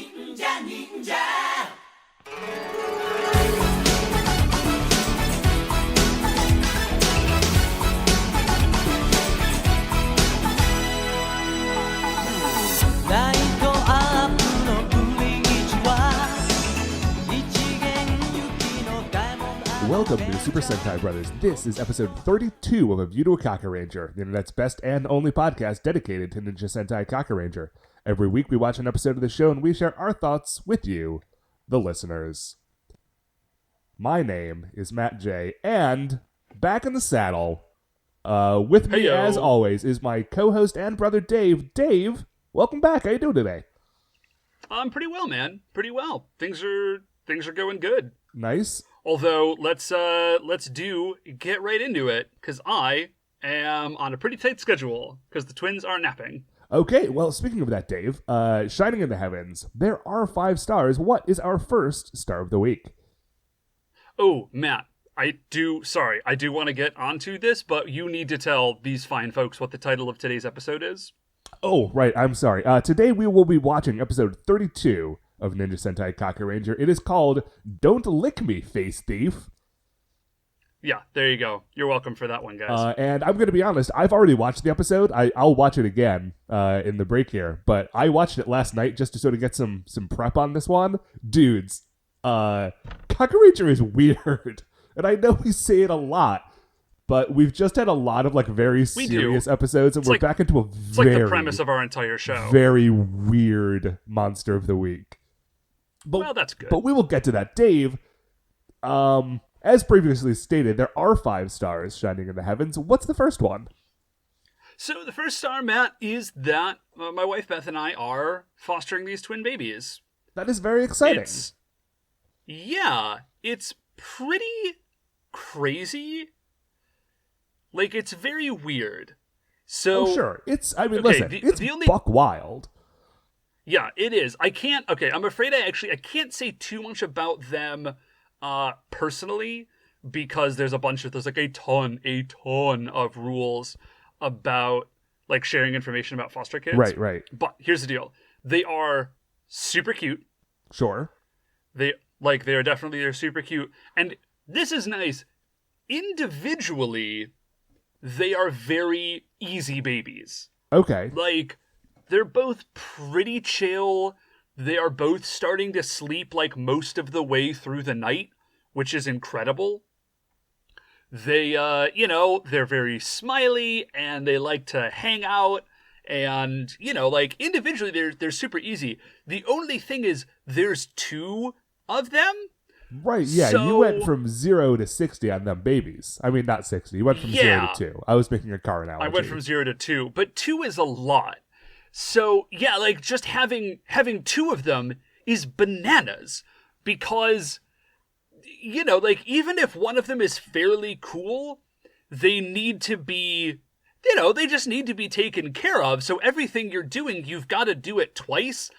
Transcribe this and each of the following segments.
Welcome to the Super Sentai Brothers. This is episode 32 of A View to a Kakuranger, the internet's best and only podcast dedicated to Ninja Sentai Kakuranger. Every week we watch an episode of the show and we share our thoughts with you, the listeners. My name is Matt J, and back in the saddle, with me as always is my co-host and brother Dave. Dave, welcome back. How you doing today? I'm pretty well, man. Pretty well. Things are going good. Nice. Although let's get right into it, because I am on a pretty tight schedule because the twins are napping. Okay, well, speaking of that, Dave, Shining in the Heavens, there are 5 stars. What is our first star of the week? Oh, Matt, I do want to get onto this, but you need to tell these fine folks what the title of today's episode is. Oh, right, I'm sorry. Today we will be watching episode 32 of Ninja Sentai Kakuranger. It is called Don't Lick Me, Face Thief. Yeah, there you go. You're welcome for that one, guys. And I'm going to be honest, I've already watched the episode. I'll watch it again in the break here, but I watched it last night just to sort of get some prep on this one. Dudes, Kakuranger is weird, and I know we say it a lot, but we've just had a lot of like very serious episodes, and we're back into it's like the premise of our entire show. Very weird monster of the week. But, well, that's good. But we will get to that. Dave, as previously stated, there are 5 stars shining in the heavens. What's the first one? So the first star, Matt, is that my wife Beth and I are fostering these twin babies. That is very exciting. It's pretty crazy. Like, it's very weird. So, sure. It's buck wild. Yeah, it is. I'm afraid I can't say too much about them personally, because there's like a ton of rules about like sharing information about foster kids. Right. But here's the deal. They are super cute. Sure. They're super cute. And this is nice. Individually, they are very easy babies. Okay. Like, they're both pretty chill. They are both starting to sleep like most of the way through the night, which is incredible. They, they're very smiley and they like to hang out, and, individually they're super easy. The only thing is there's 2 of them. Right, yeah, so, you went from 0 to 60 on them babies. I mean, not 60. You went from 0 to 2. I was making a car analogy. I went from 0 to 2, but 2 is a lot. So, yeah, like, just having 2 of them is bananas, because, even if one of them is fairly cool, they need to be, they just need to be taken care of. So everything you're doing, you've got to do it twice,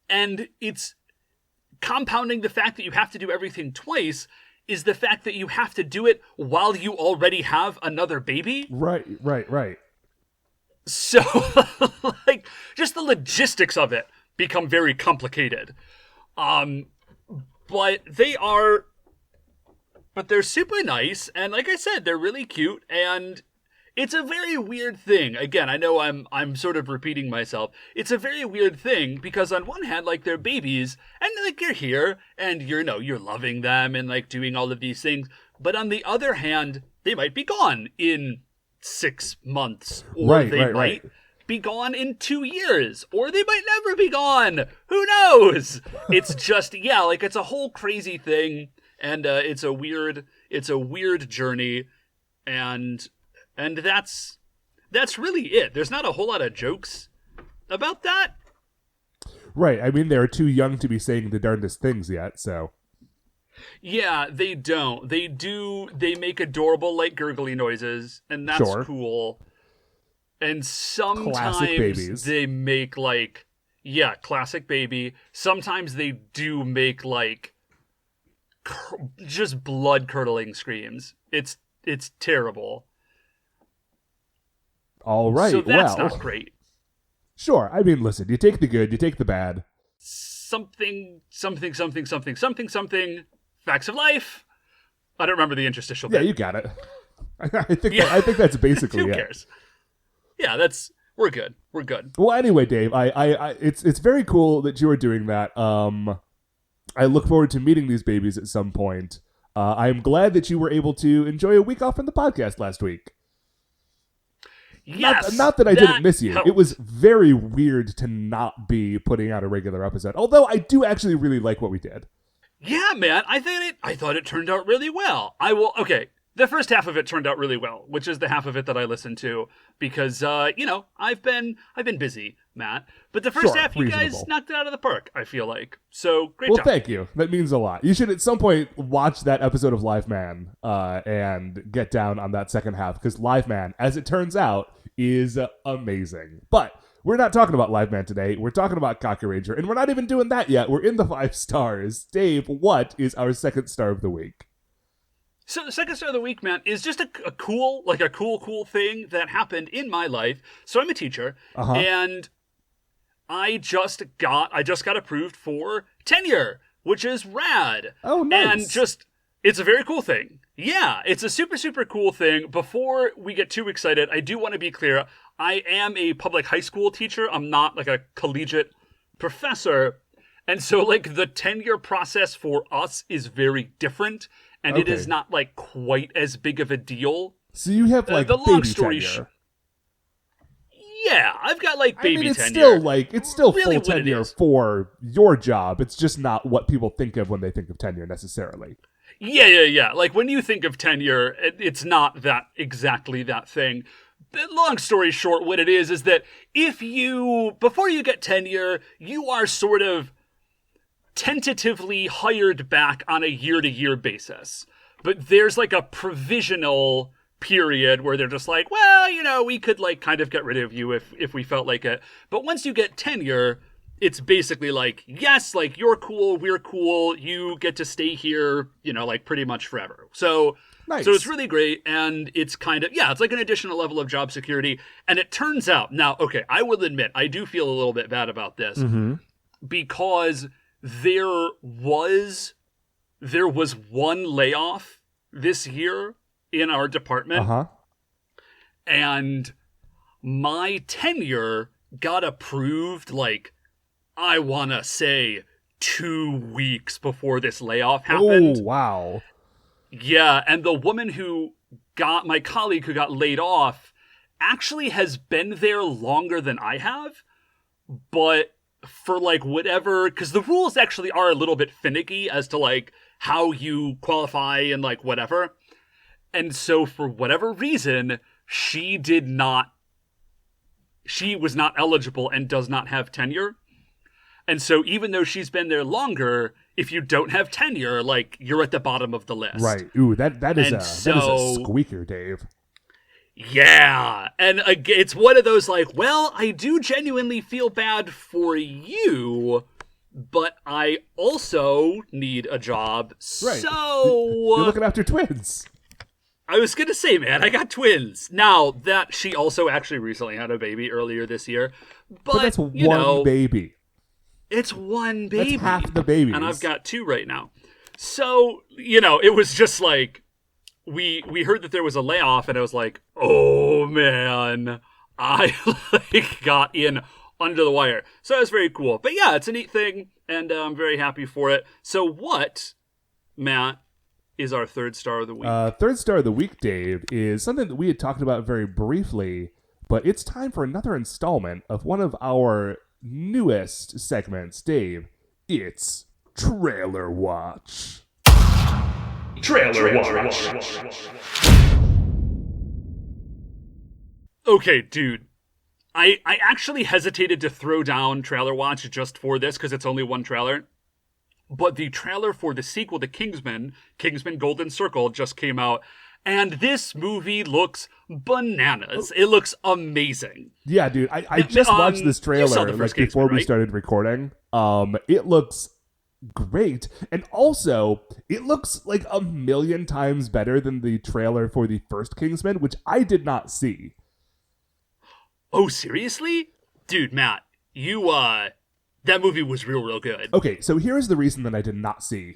and it's compounding the fact that you have to do everything twice is the fact that you have to do it while you already have another baby. Right. So, just the logistics of it become very complicated. But they're super nice, and like I said, they're really cute, and it's a very weird thing. Again, I know I'm sort of repeating myself. It's a very weird thing, because on one hand, like, they're babies, and like, you're here, and you're loving them, and like doing all of these things, but on the other hand, they might be gone in 6 months, or they might be gone in 2 years, or they might never be gone. Who knows? It's just, it's a whole crazy thing, and it's a weird journey, and that's really it. There's not a whole lot of jokes about that. Right. I mean, they're too young to be saying the darndest things yet, so. Yeah, they don't. They make adorable, like, gurgly noises, and that's cool. And sometimes they make, like, classic baby. Sometimes they do make, like, just blood-curdling screams. It's terrible. All right, so that's not great. Sure. I mean, listen, you take the good, you take the bad. something, facts of life. I don't remember the interstitial bit. Yeah, you got it. I think that's basically Who it. cares? Yeah, we're good. We're good. Well, anyway, Dave, it's very cool that you are doing that. I look forward to meeting these babies at some point. I am glad that you were able to enjoy a week off from the podcast last week. Yes, not that I didn't miss you. helped. It was very weird to not be putting out a regular episode. Although I do actually really like what we did. Yeah, man, I thought it turned out really well. The first half of it turned out really well, which is the half of it that I listened to because I've been busy, Matt. But the first half, you guys knocked it out of the park, I feel like. So great job. Well, thank you. That means a lot. You should at some point watch that episode of Live Man and get down on that second half because Live Man, as it turns out, is amazing. But we're not talking about Live Man today. We're talking about Kakuranger, and we're not even doing that yet. We're in the 5 stars. Dave, what is our second star of the week? So the second star of the week, man, is just a cool thing that happened in my life. So I'm a teacher, and I just got approved for tenure, which is rad. Oh, nice. And it's a very cool thing. Yeah, it's a super, super cool thing. Before we get too excited, I do want to be clear. I am a public high school teacher. I'm not like a collegiate professor. And so like the tenure process for us is very different. And it is not like quite as big of a deal. So you have like the baby long story tenure. Yeah, I've got like baby it's tenure. It's still Really full what it tenure is. for your job. It's just not what people think of when they think of tenure necessarily. Yeah. Like when you think of tenure, it's not exactly that thing. But long story short, what it is that before you get tenure, you are sort of tentatively hired back on a year-to-year basis. But there's like a provisional period where they're just like, well, we could like kind of get rid of you if we felt like it. But once you get tenure, it's basically like, yes, like you're cool, we're cool, you get to stay here, like pretty much forever. So nice. So it's really great, and it's kind of, it's like an additional level of job security. And it turns out, now, okay, I will admit, I do feel a little bit bad about this because there was one layoff this year in our department, and my tenure got approved like, I want to say 2 weeks before this layoff happened. Oh, wow. Yeah, and the woman my colleague who got laid off actually has been there longer than I have, but for like whatever, because the rules actually are a little bit finicky as to like how you qualify and like whatever. And so for whatever reason, she was not eligible and does not have tenure. And so even though she's been there longer, if you don't have tenure, like you're at the bottom of the list. Right. Ooh, that is a squeaker, Dave. Yeah. And it's one of those like, well, I do genuinely feel bad for you, but I also need a job. Right. So you're looking after twins. I was going to say, man, I got twins. Now, that she also actually recently had a baby earlier this year. But that's one baby. It's one baby. That's half the babies. And I've got 2 right now. So, it was just like, we heard that there was a layoff, and I was like, oh, man. I got in under the wire. So it was very cool. But yeah, it's a neat thing, and I'm very happy for it. So what, Matt, is our third star of the week? Third star of the week, Dave, is something that we had talked about very briefly, but it's time for another installment of one of our newest segments. Dave, it's Trailer Watch. Trailer Watch. Okay, dude. I actually hesitated to throw down Trailer Watch just for this because it's only one trailer. But the trailer for the sequel to Kingsman Golden Circle, just came out. And this movie looks bananas. It looks amazing. Yeah, dude. I just watched this trailer like before we started recording. It looks great. And also, it looks like a million times better than the trailer for the first Kingsman, which I did not see. Oh, seriously? Dude, Matt, you That movie was real good. Okay, so here's the reason that I did not see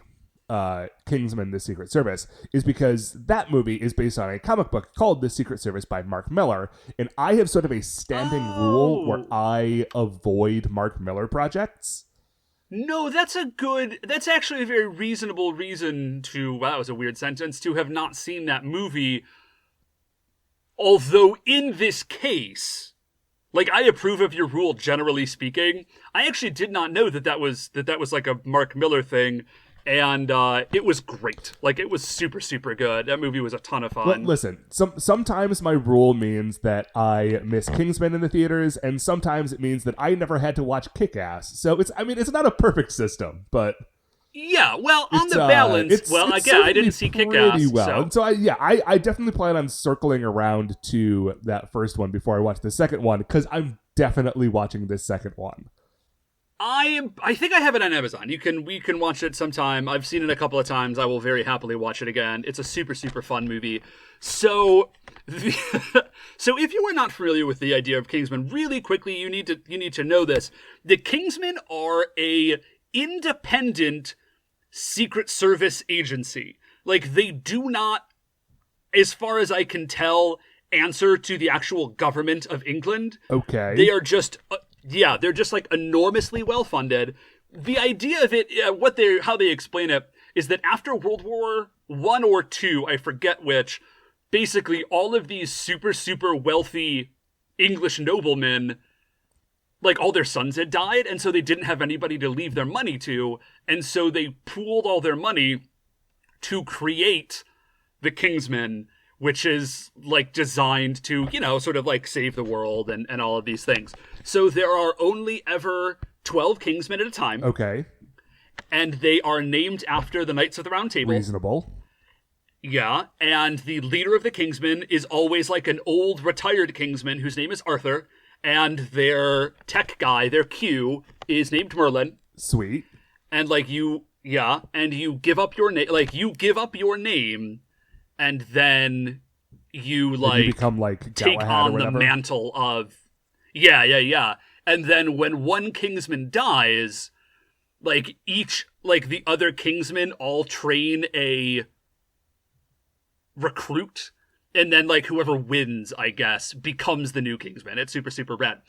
Kingsman: The Secret Service, is because that movie is based on a comic book called The Secret Service by Mark Millar, and I have sort of a standing rule where I avoid Mark Millar projects. No, that's actually a very reasonable reason to, wow, that was a weird sentence, to have not seen that movie. Although in this case, like, I approve of your rule generally speaking. I actually did not know that was like a Mark Millar thing. And it was great. Like, it was super, super good. That movie was a ton of fun. Well, listen, sometimes my rule means that I miss Kingsman in the theaters, and sometimes it means that I never had to watch Kick-Ass. So it's not a perfect system, but... Yeah, well, on the balance, I didn't see Kick-Ass. Well. So I definitely plan on circling around to that first one before I watch the second one, because I'm definitely watching this second one. I think I have it on Amazon. We can watch it sometime. I've seen it a couple of times. I will very happily watch it again. It's a super, super fun movie. So if you are not familiar with the idea of Kingsman, really quickly you need to know this. The Kingsmen are a independent Secret Service agency. Like, they do not, as far as I can tell, answer to the actual government of England. Okay. They are just they're just like enormously well funded. The idea of it, how they explain it, is that after World War I or II, I forget which, basically all of these super, super wealthy English noblemen, like, all their sons had died, and so they didn't have anybody to leave their money to, and so they pooled all their money to create the Kingsmen, which is, like, designed to, sort of, like, save the world and all of these things. So there are only ever 12 Kingsmen at a time. Okay. And they are named after the Knights of the Round Table. Reasonable. Yeah, and the leader of the Kingsmen is always, like, an old retired Kingsman whose name is Arthur, and their tech guy, their Q, is named Merlin. Sweet. And, like, you give up your name, and then you become like take Galahad on the mantle of and then when one Kingsman dies, like, the other Kingsmen all train a recruit, and then, like, whoever wins, I guess, becomes the new Kingsman. It's super, super rad.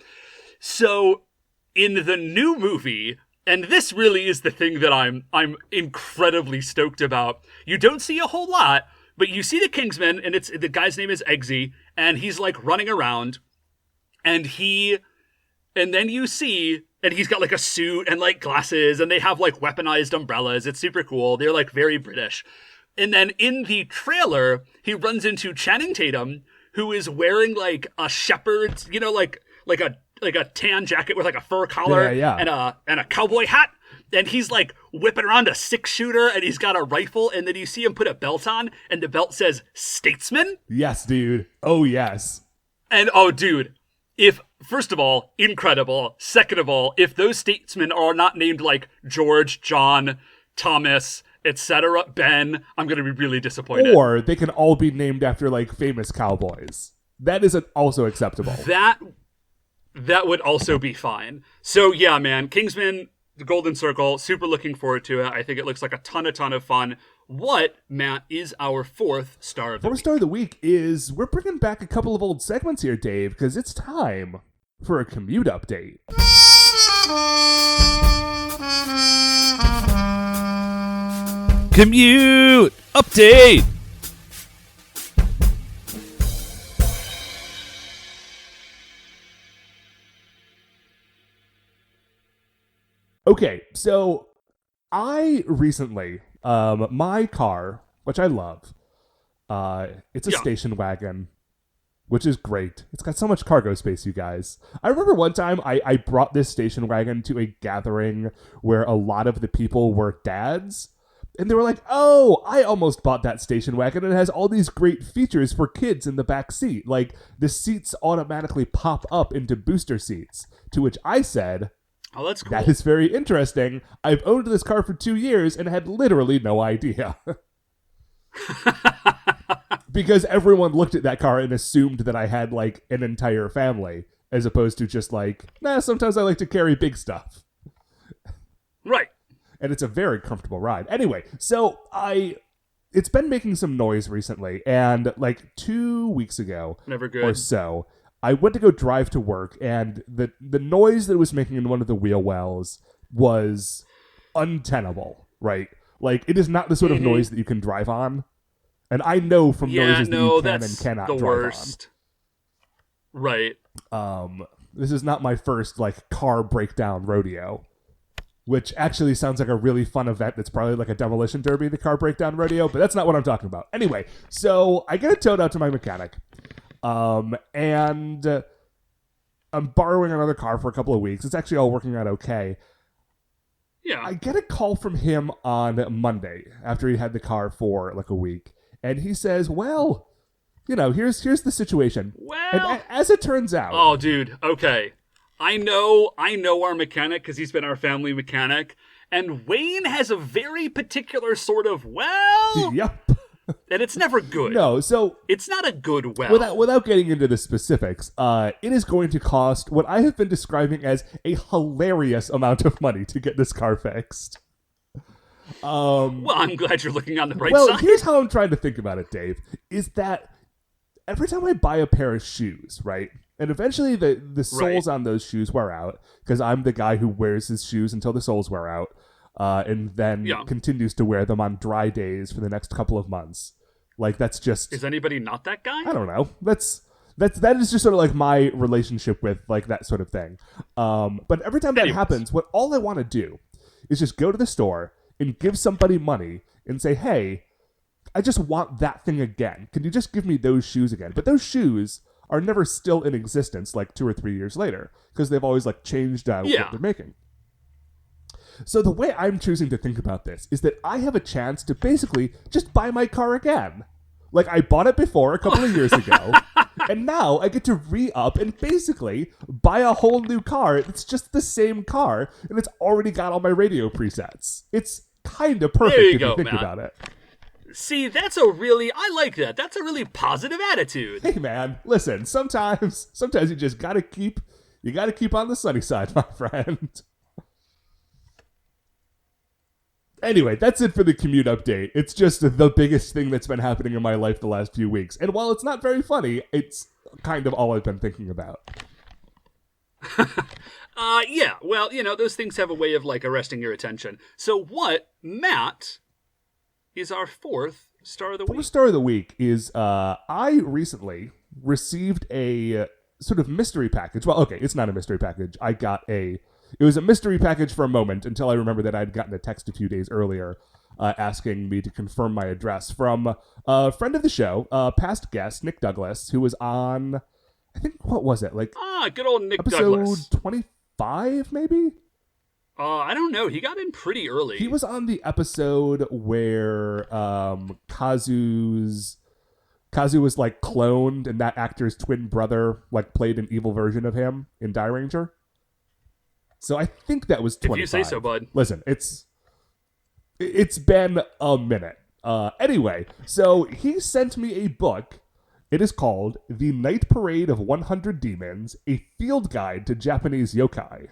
So in the new movie, and this really is the thing that I'm incredibly stoked about, you don't see a whole lot. But you see the Kingsman, and the guy's name is Eggsy, and he's, like, running around, and then you see, and he's got, like, a suit and, like, glasses, and they have, like, weaponized umbrellas. It's super cool. They're, like, very British. And then in the trailer, he runs into Channing Tatum, who is wearing, like, a shepherd's, like a tan jacket with, like, a fur collar and a cowboy hat. And he's, like, whipping around a 6-shooter, and he's got a rifle, and then you see him put a belt on, and the belt says Statesman. Yes, dude. Oh, yes. And, oh, dude, first of all, incredible. Second of all, if those statesmen are not named, like, George, John, Thomas, etc., Ben, I'm going to be really disappointed. Or they can all be named after, like, famous cowboys. That is also acceptable. That would also be fine. So, yeah, man, Kingsman... The Golden Circle, super looking forward to it. I think it looks like a ton of fun. What, Matt, is our fourth star of the week? Fourth star of the week is, we're bringing back a couple of old segments here, Dave, because it's time for a commute update. Commute update! Okay, so I recently, my car, which I love, it's a station wagon, which is great. It's got so much cargo space, you guys. I remember one time I brought this station wagon to a gathering where a lot of the people were dads, and they were like, oh, I almost bought that station wagon, and it has all these great features for kids in the back seat. Like, the seats automatically pop up into booster seats, to which I said... Oh, that's cool. That is very interesting. I've owned this car for 2 years and had literally no idea. Because everyone looked at that car and assumed that I had, like, an entire family, as opposed to just like, sometimes I like to carry big stuff. Right. And it's a very comfortable ride. Anyway, so it's been making some noise recently, and like 2 weeks ago Never good. or so, I went to go drive to work, and the noise that it was making in one of the wheel wells was untenable, right? Like, it is not the sort of noise that you can drive on. And I know from noises that you can and cannot drive worst. On. Right. This is not my first, like, car breakdown rodeo, which actually sounds like a really fun event that's probably like a demolition derby, the car breakdown rodeo, but that's not what I'm talking about. Anyway, so I get it towed out to my mechanic, and I'm borrowing another car for a couple of weeks. It's actually all working out okay. Yeah. I get a call from him on Monday after he had the car for like a week, and he says, well, you know, here's the situation. Well, and as it turns out... Oh, dude, okay. I know our mechanic because he's been our family mechanic, and Wayne has a very particular sort of Yep. And it's never good. No, so... It's not a good well. Without getting into the specifics, it is going to cost what I have been describing as a hilarious amount of money to get this car fixed. Well, I'm glad you're looking on the bright side. Well, here's how I'm trying to think about it, Dave, is that every time I buy a pair of shoes, right, and eventually the soles on those shoes wear out, because I'm the guy who wears his shoes until the soles wear out, and then continues to wear them on dry days for the next couple of months. Like, that's just... Is anybody not that guy? I don't know. That is just sort of like my relationship with like that sort of thing. But every time that happens, all I want to do is just go to the store and give somebody money and say, hey, I just want that thing again. Can you just give me those shoes again? But those shoes are never still in existence like 2 or 3 years later, because they've always like changed out what they're making. So the way I'm choosing to think about this is that I have a chance to basically just buy my car again. Like, I bought it before a couple of years ago, and now I get to re-up and basically buy a whole new car. It's just the same car, and it's already got all my radio presets. It's kind of perfect if you think about it. See, I like that. That's a really positive attitude. Hey, man, listen, sometimes you just gotta keep on the sunny side, my friend. Anyway, that's it for the commute update. It's just the biggest thing that's been happening in my life the last few weeks. And while it's not very funny, it's kind of all I've been thinking about. Yeah, well, those things have a way of, like, arresting your attention. So what, Matt, is our fourth Star of the Week? Fourth Star of the Week is, I recently received a sort of mystery package. Well, okay, it's not a mystery package. It was a mystery package for a moment until I remembered that I'd gotten a text a few days earlier asking me to confirm my address from a friend of the show, past guest, Nick Douglas, who was on, I think, what was it? Like, good old Nick Douglas. Episode 25, maybe? I don't know. He got in pretty early. He was on the episode where Kazu was, like, cloned, and that actor's twin brother, like, played an evil version of him in Die Ranger. So I think that was 25. If you say so, bud. Listen, it's been a minute. Anyway, so he sent me a book. It is called The Night Parade of 100 Demons, a field guide to Japanese yokai.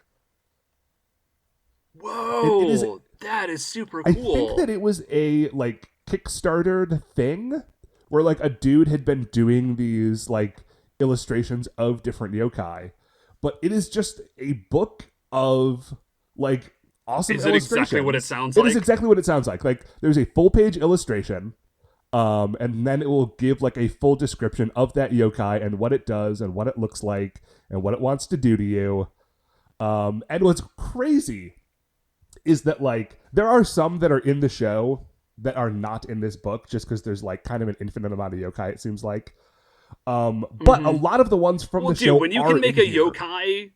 Whoa, that is super cool. I think that it was a, like, Kickstartered thing where, like, a dude had been doing these, like, illustrations of different yokai. But it is just a book of, like, awesome illustrations. Is it exactly what it sounds like? It is exactly what it sounds like. Like, there's a full-page illustration, and then it will give, like, a full description of that yokai and what it does and what it looks like and what it wants to do to you. And what's crazy is that, like, there are some that are in the show that are not in this book just because there's, like, kind of an infinite amount of yokai, it seems like. But a lot of the ones from the show when you can make a yokai...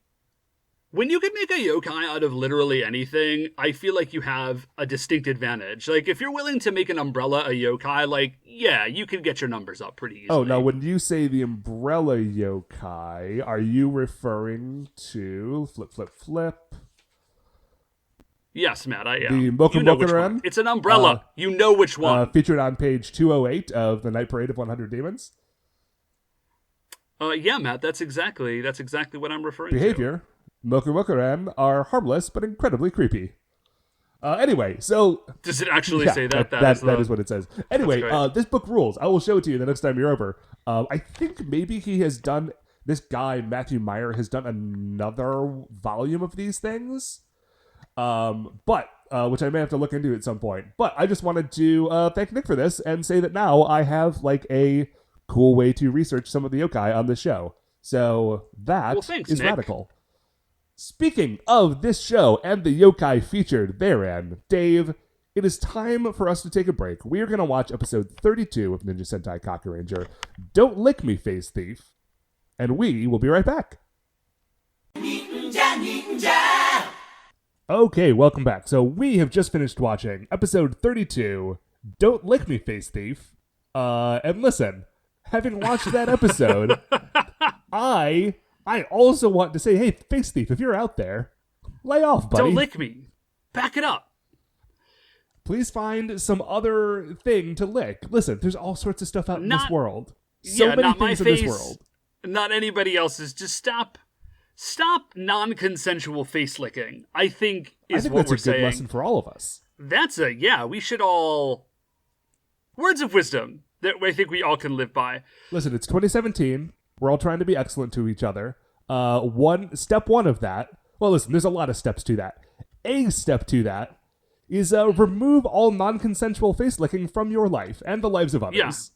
When you can make a yokai out of literally anything, I feel like you have a distinct advantage. Like, if you're willing to make an umbrella a yokai, like, yeah, you can get your numbers up pretty easily. Oh, now, when you say the umbrella yokai, are you referring to flip? Yes, Matt, I am. The Mokumokuren? It's an umbrella. You know which one. Featured on page 208 of The Night Parade of 100 Demons? Yeah, Matt, that's exactly what I'm referring to. Behavior. Mokumokuren are harmless but incredibly creepy. Anyway, so does it actually say that? That is what it says. Anyway, this book rules. I will show it to you the next time you're over. I think maybe he has done, this guy, Matthew Meyer, has done another volume of these things. But which I may have to look into at some point. But I just wanted to thank Nick for this and say that now I have like a cool way to research some of the yokai on this show. So that thanks, is Nick. radical. Speaking of this show and the yokai featured therein, Dave, it is time for us to take a break. We are going to watch episode 32 of Ninja Sentai Kakuranger, Don't Lick Me, Face Thief, and we will be right back. Ninja! Okay, welcome back. So we have just finished watching episode 32, Don't Lick Me, Face Thief. And listen, having watched that episode, I also want to say, hey, Face Thief, if you're out there, lay off, buddy. Don't lick me. Back it up. Please find some other thing to lick. Listen, there's all sorts of stuff out in this world. So many things in this world. Not anybody else's. Just stop non-consensual face licking. I think what we're saying. That's a good lesson for all of us. We should all... Words of wisdom that I think we all can live by. Listen, it's 2017. We're all trying to be excellent to each other. Step one of that, well, listen, there's a lot of steps to that. A step to that is remove all non-consensual face licking from your life and the lives of others.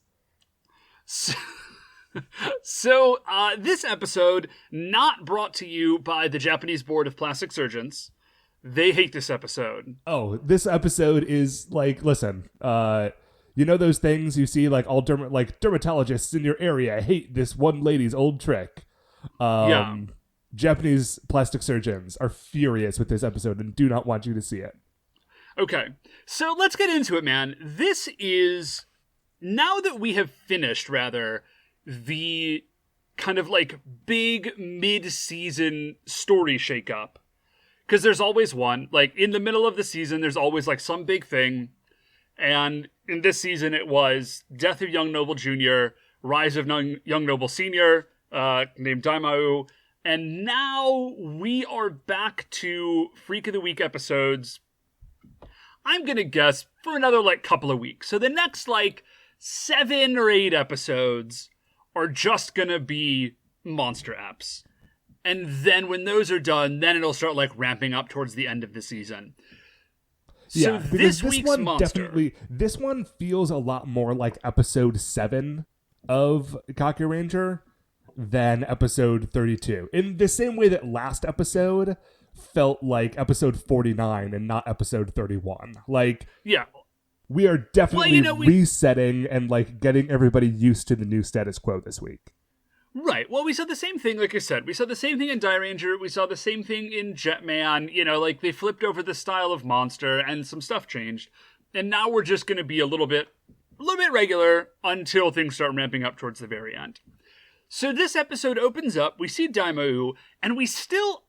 Yeah. So this episode, not brought to you by the Japanese Board of Plastic Surgeons. They hate this episode. Oh, this episode is like, listen, you know those things you see, like all dermatologists in your area hate this one lady's old trick. Japanese plastic surgeons are furious with this episode and do not want you to see it. Okay, so let's get into it, man. This is, now that we have finished, rather, the kind of like big mid-season story shakeup, because there's always one, like in the middle of the season, there's always like some big thing. And in this season, it was Death of Young Noble Jr., Rise of Young Noble Sr., named Daimao, and now we are back to Freak of the Week episodes, I'm going to guess, for another, like, couple of weeks. So the next, like, 7 or 8 episodes are just going to be monster eps. And then when those are done, then it'll start, like, ramping up towards the end of the season. So this week's one monster... This one feels a lot more like episode 7 of Kakuranger than episode 32. In the same way that last episode felt like episode 49 and not episode 31. Like, yeah, we are definitely resetting and like getting everybody used to the new status quo this week. Right. Well, we saw the same thing, like I said. We saw the same thing in Dairanger. We saw the same thing in Jetman. You know, like, they flipped over the style of monster and some stuff changed. And now we're just going to be a little bit regular until things start ramping up towards the very end. So this episode opens up, we see Daimao, and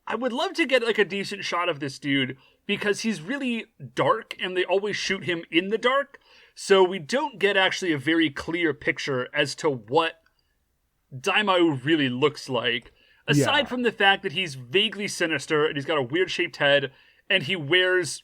I would love to get, like, a decent shot of this dude, because he's really dark, and they always shoot him in the dark. So we don't get actually a very clear picture as to what Daimao really looks like, aside from the fact that he's vaguely sinister and he's got a weird shaped head and he wears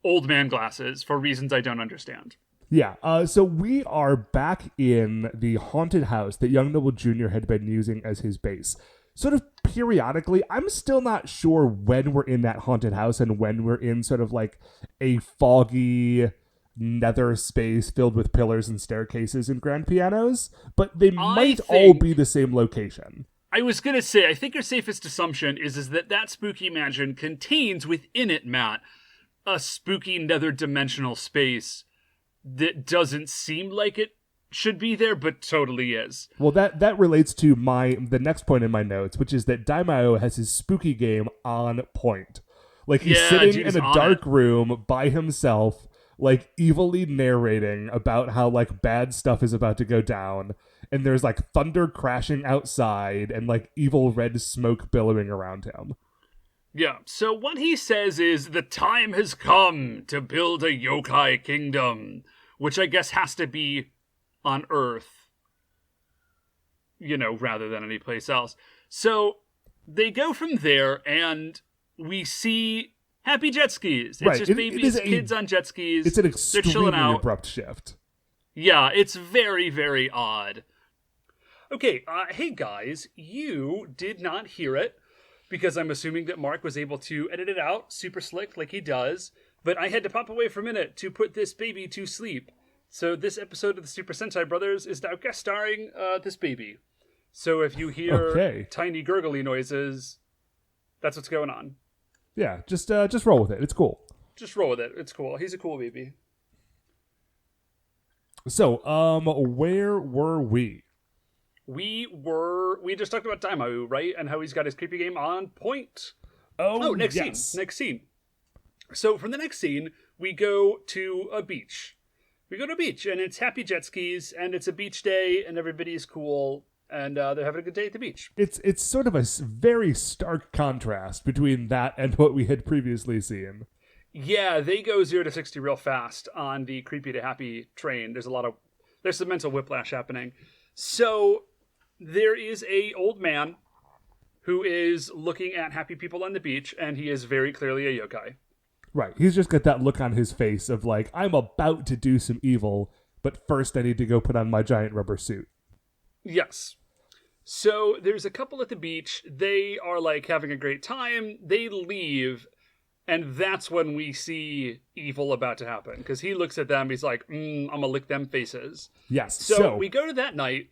old man glasses for reasons I don't understand. Yeah, so we are back in the haunted house that Young Noble Jr. had been using as his base. Sort of periodically, I'm still not sure when we're in that haunted house and when we're in sort of like a foggy nether space filled with pillars and staircases and grand pianos, but they might all be the same location. I was going to say, I think your safest assumption is that spooky mansion contains within it, Matt, a spooky nether dimensional space that doesn't seem like it should be there, but totally is. Well, that relates to the next point in my notes, which is that Daimao has his spooky game on point. Like, he's sitting in a dark room by himself, like, evilly narrating about how, like, bad stuff is about to go down, and there's, like, thunder crashing outside and, like, evil red smoke billowing around him. Yeah, so what he says is, the time has come to build a yokai kingdom, which I guess has to be on Earth, you know, rather than any place else. So they go from there, and we see happy jet skis. It's Right. just babies, kids on jet skis. It's an They're chilling extremely out. abrupt shift. Yeah, it's very, very odd. Okay, hey guys, you did not hear it, because I'm assuming that Mark was able to edit it out super slick like he does, but I had to pop away for a minute to put this baby to sleep. So this episode of the Super Sentai Brothers is now guest starring this baby. So if you hear tiny gurgly noises, that's what's going on. Yeah, just roll with it. It's cool. Just roll with it. It's cool. He's a cool baby. So, where were we? We just talked about Daimao, right? And how he's got his creepy game on point. Next scene. So from the next scene, we go to a beach. And it's happy jet skis, and it's a beach day, and everybody's cool, and they're having a good day at the beach. It's sort of a very stark contrast between that and what we had previously seen. Yeah, they go 0 to 60 real fast on the creepy to happy train. There's some mental whiplash happening. So there is a old man who is looking at happy people on the beach, and he is very clearly a yokai. Right. He's just got that look on his face of like, I'm about to do some evil, but first I need to go put on my giant rubber suit. Yes. So there's a couple at the beach. They are like having a great time. They leave, and that's when we see evil about to happen. Because he looks at them, he's like, I'm gonna lick them faces. Yes. So we go to that night,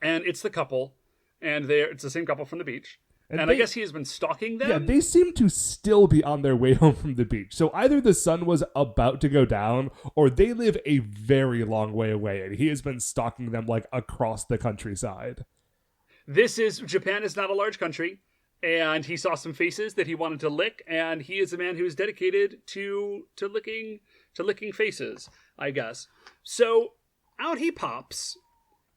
and it's the couple, and it's the same couple from the beach. And I guess he has been stalking them. Yeah, they seem to still be on their way home from the beach. So either the sun was about to go down, or they live a very long way away, and he has been stalking them like across the countryside. Japan is not a large country, and he saw some faces that he wanted to lick, and he is a man who is dedicated to licking faces, I guess. So out he pops,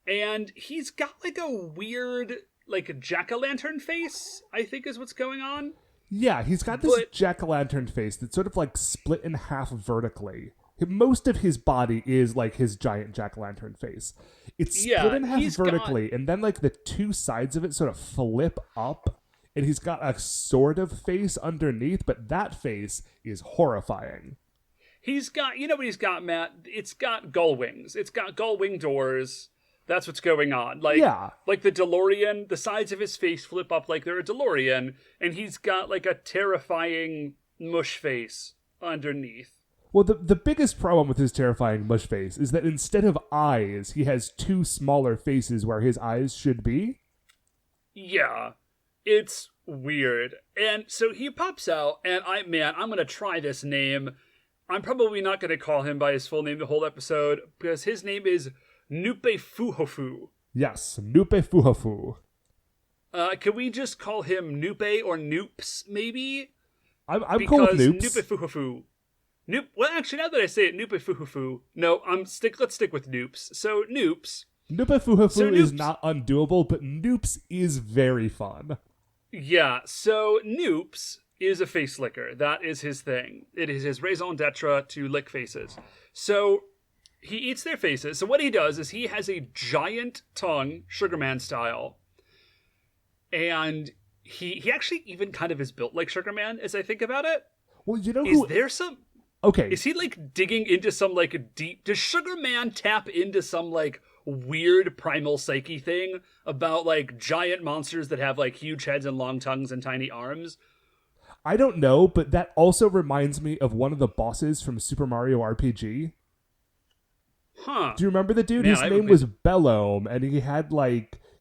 and he's got like a weird, like a jack-o'-lantern face, I think is what's going on. Yeah, he's got this jack-o'-lantern face that's sort of like split in half vertically. Most of his body is like his giant jack-o'-lantern face. It's split in half vertically, and then like the two sides of it sort of flip up, and he's got a sort of face underneath, but that face is horrifying. He's got, you know what he's got, Matt? It's got gull wings. It's got gull wing doors. That's what's going on. Like the DeLorean, the sides of his face flip up like they're a DeLorean, and he's got like a terrifying mush face underneath. Well, the biggest problem with his terrifying mush face is that instead of eyes, he has two smaller faces where his eyes should be. Yeah, it's weird. And so he pops out, and I'm going to try this name. I'm probably not going to call him by his full name the whole episode, because his name is Nupe Fuhofu. Yes, Nupe Fuhofu. Can we just call him Nupe or Noops, maybe? I'm cool with Noops. Nupe Fuhofu. Well, actually, now that I say it, Nupe Fuhofu. No, let's stick with Noops. So, Noops. Nupe Fuhofu is not undoable, but Noops is very fun. Yeah, so Noops is a face licker. That is his thing. It is his raison d'etre to lick faces. So he eats their faces. So what he does is he has a giant tongue, Sugarman style. And he actually even kind of is built like Sugarman, as I think about it. Well, you know Is there some... Okay. Is he like digging into some like deep... Does Sugarman tap into some like weird primal psyche thing about like giant monsters that have like huge heads and long tongues and tiny arms? I don't know, but that also reminds me of one of the bosses from Super Mario RPG. Huh. Do you remember the dude? His name was Bellome, and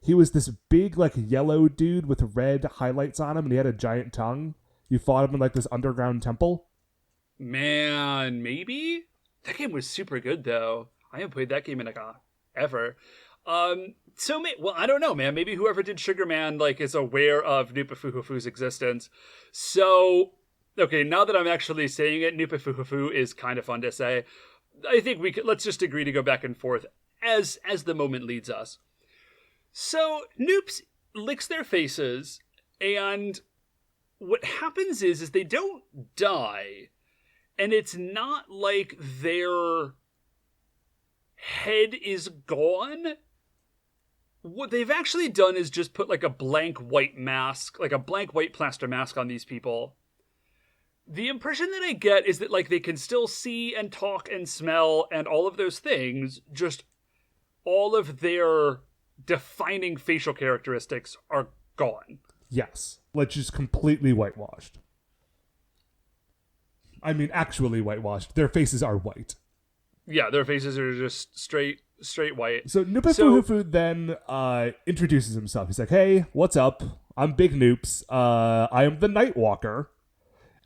he was this big like yellow dude with red highlights on him, and he had a giant tongue. You fought him in like this underground temple. Man, maybe? That game was super good, though. I haven't played that game in ever. I don't know, man. Maybe whoever did Sugarman is aware of Nupe Fuhofu's existence. So, okay, now that I'm actually saying it, Nupe Fuhofu is kind of fun to say. I think let's just agree to go back and forth as the moment leads us. So, Noops licks their faces, and what happens is they don't die. And it's not like their head is gone. What they've actually done is just put like a blank white mask, like a blank white plaster mask on these people. The impression that I get is that, like, they can still see and talk and smell and all of those things, just all of their defining facial characteristics are gone. Yes. Like, just completely whitewashed. I mean, actually whitewashed. Their faces are white. Yeah, their faces are just straight white. So Nupefuhufu then introduces himself. He's like, hey, what's up? I'm Big Noops. I am the Nightwalker.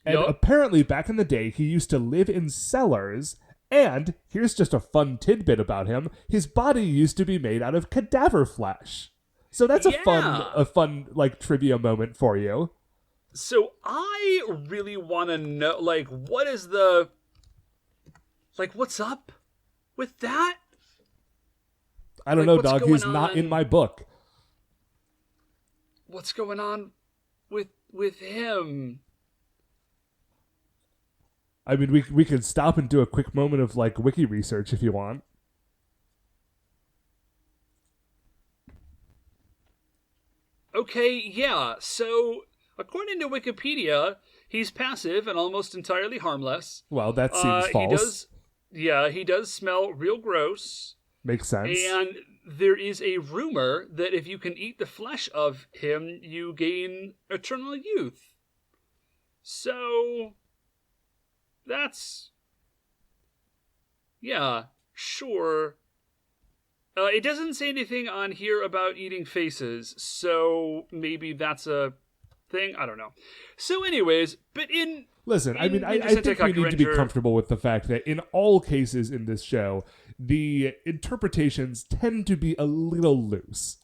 And apparently back in the day, he used to live in cellars. And here's just a fun tidbit about him. His body used to be made out of cadaver flesh. So that's a fun like trivia moment for you. So I really want to know, like, what is the... Like, what's up with that? I don't know, dog. He's not in my book. What's going on with him? I mean, we could stop and do a quick moment of, like, wiki research if you want. Okay, yeah. So, according to Wikipedia, he's passive and almost entirely harmless. Well, that seems false. He does smell real gross. Makes sense. And there is a rumor that if you can eat the flesh of him, you gain eternal youth. So, that's... Yeah, sure. It doesn't say anything on here about eating faces, so maybe that's a thing. I don't know. So anyways, but in... Listen, I mean, I think we need to be comfortable with the fact that in all cases in this show, the interpretations tend to be a little loose.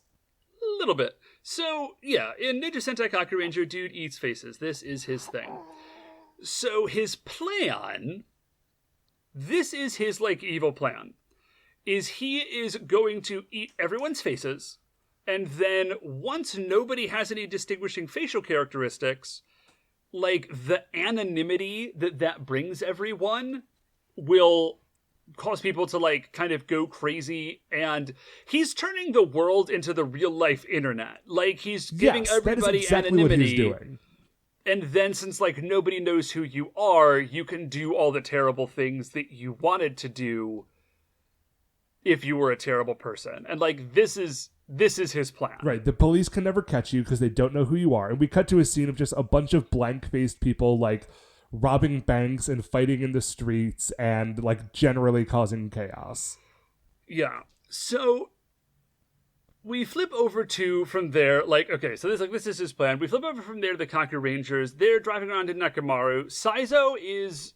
A little bit. So, yeah, in Ninja Sentai Kakuranger, dude eats faces. This is his thing. So his plan, this is his, like, evil plan, is he is going to eat everyone's faces, and then once nobody has any distinguishing facial characteristics, like, the anonymity that brings everyone will cause people to, like, kind of go crazy, and he's turning the world into the real-life internet. Like, he's giving everybody exactly anonymity. What he's doing. And then, since, like, nobody knows who you are, you can do all the terrible things that you wanted to do if you were a terrible person. And, like, this is his plan. Right. The police can never catch you because they don't know who you are. And we cut to a scene of just a bunch of blank-faced people, like, robbing banks and fighting in the streets and, like, generally causing chaos. Yeah. So we flip over to, from there, like, okay, so this is his plan. We flip over from there to the Kakurangers. They're driving around in Nakamaru. Saizo is,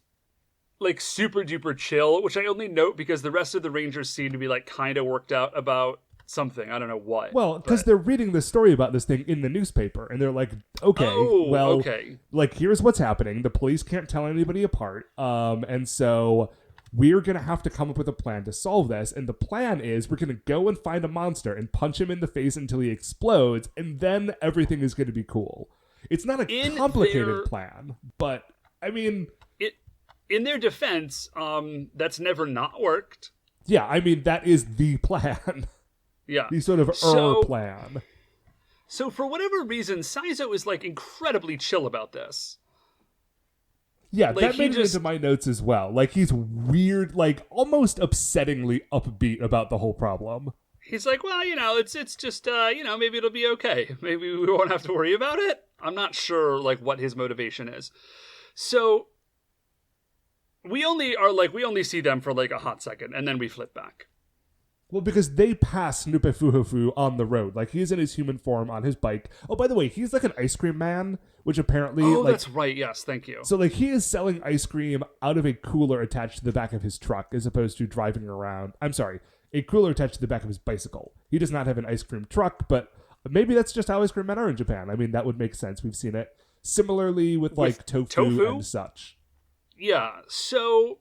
like, super duper chill, which I only note because the rest of the Rangers seem to be, like, kind of worked out about something. I don't know what. Well, because they're reading the story about this thing in the newspaper, and they're like, okay, like, here's what's happening. The police can't tell anybody apart, and so we're going to have to come up with a plan to solve this, and the plan is we're going to go and find a monster and punch him in the face until he explodes, and then everything is going to be cool. It's not a complicated plan, but, I mean... In their defense, that's never not worked. Yeah, I mean, that is the plan. Yeah. The sort of plan. So for whatever reason, Saizo is, like, incredibly chill about this. Yeah, like, that made it into my notes as well. Like, he's weird, like, almost upsettingly upbeat about the whole problem. He's like, well, you know, it's just, you know, maybe it'll be okay. Maybe we won't have to worry about it. I'm not sure, like, what his motivation is. So we only see them for, like, a hot second, and then we flip back. Well, because they pass Nupefuhufu on the road. Like, he's in his human form on his bike. Oh, by the way, he's like an ice cream man, which apparently... Oh, like, that's right. Yes, thank you. So, like, he is selling ice cream out of a cooler attached to the back of his truck as opposed to driving around... I'm sorry, a cooler attached to the back of his bicycle. He does not have an ice cream truck, but maybe that's just how ice cream men are in Japan. I mean, that would make sense. We've seen it. Similarly with like, tofu and such. Yeah, so...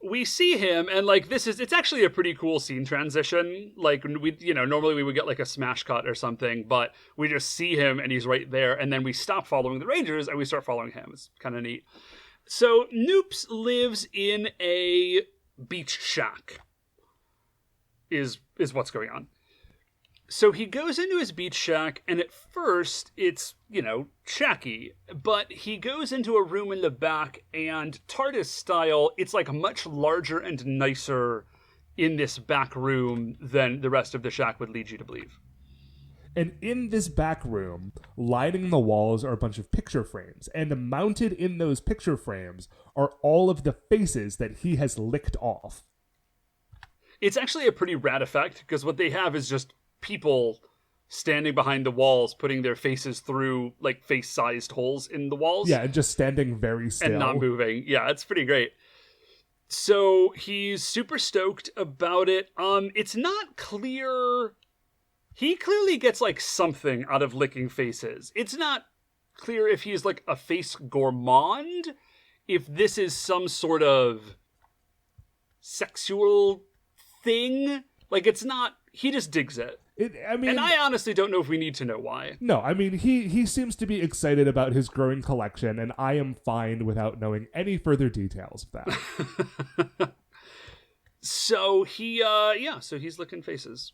we see him, and, like, it's actually a pretty cool scene transition. Like, normally we would get, like, a smash cut or something, but we just see him, and he's right there, and then we stop following the Rangers, and we start following him. It's kind of neat. So, Noops lives in a beach shack, is what's going on. So he goes into his beach shack, and at first it's, shacky. But he goes into a room in the back, and TARDIS style, it's like much larger and nicer in this back room than the rest of the shack would lead you to believe. And in this back room, lining the walls are a bunch of picture frames. And mounted in those picture frames are all of the faces that he has licked off. It's actually a pretty rad effect, because what they have is just people standing behind the walls, putting their faces through, like, face-sized holes in the walls. Yeah, and just standing very still. And not moving. Yeah, it's pretty great. So he's super stoked about it. It's not clear... He clearly gets, like, something out of licking faces. It's not clear if he's, like, a face gourmand, if this is some sort of sexual thing. Like, it's not... He just digs it. And I honestly don't know if we need to know why. No, I mean, he seems to be excited about his growing collection, and I am fine without knowing any further details of that. So he's licking faces.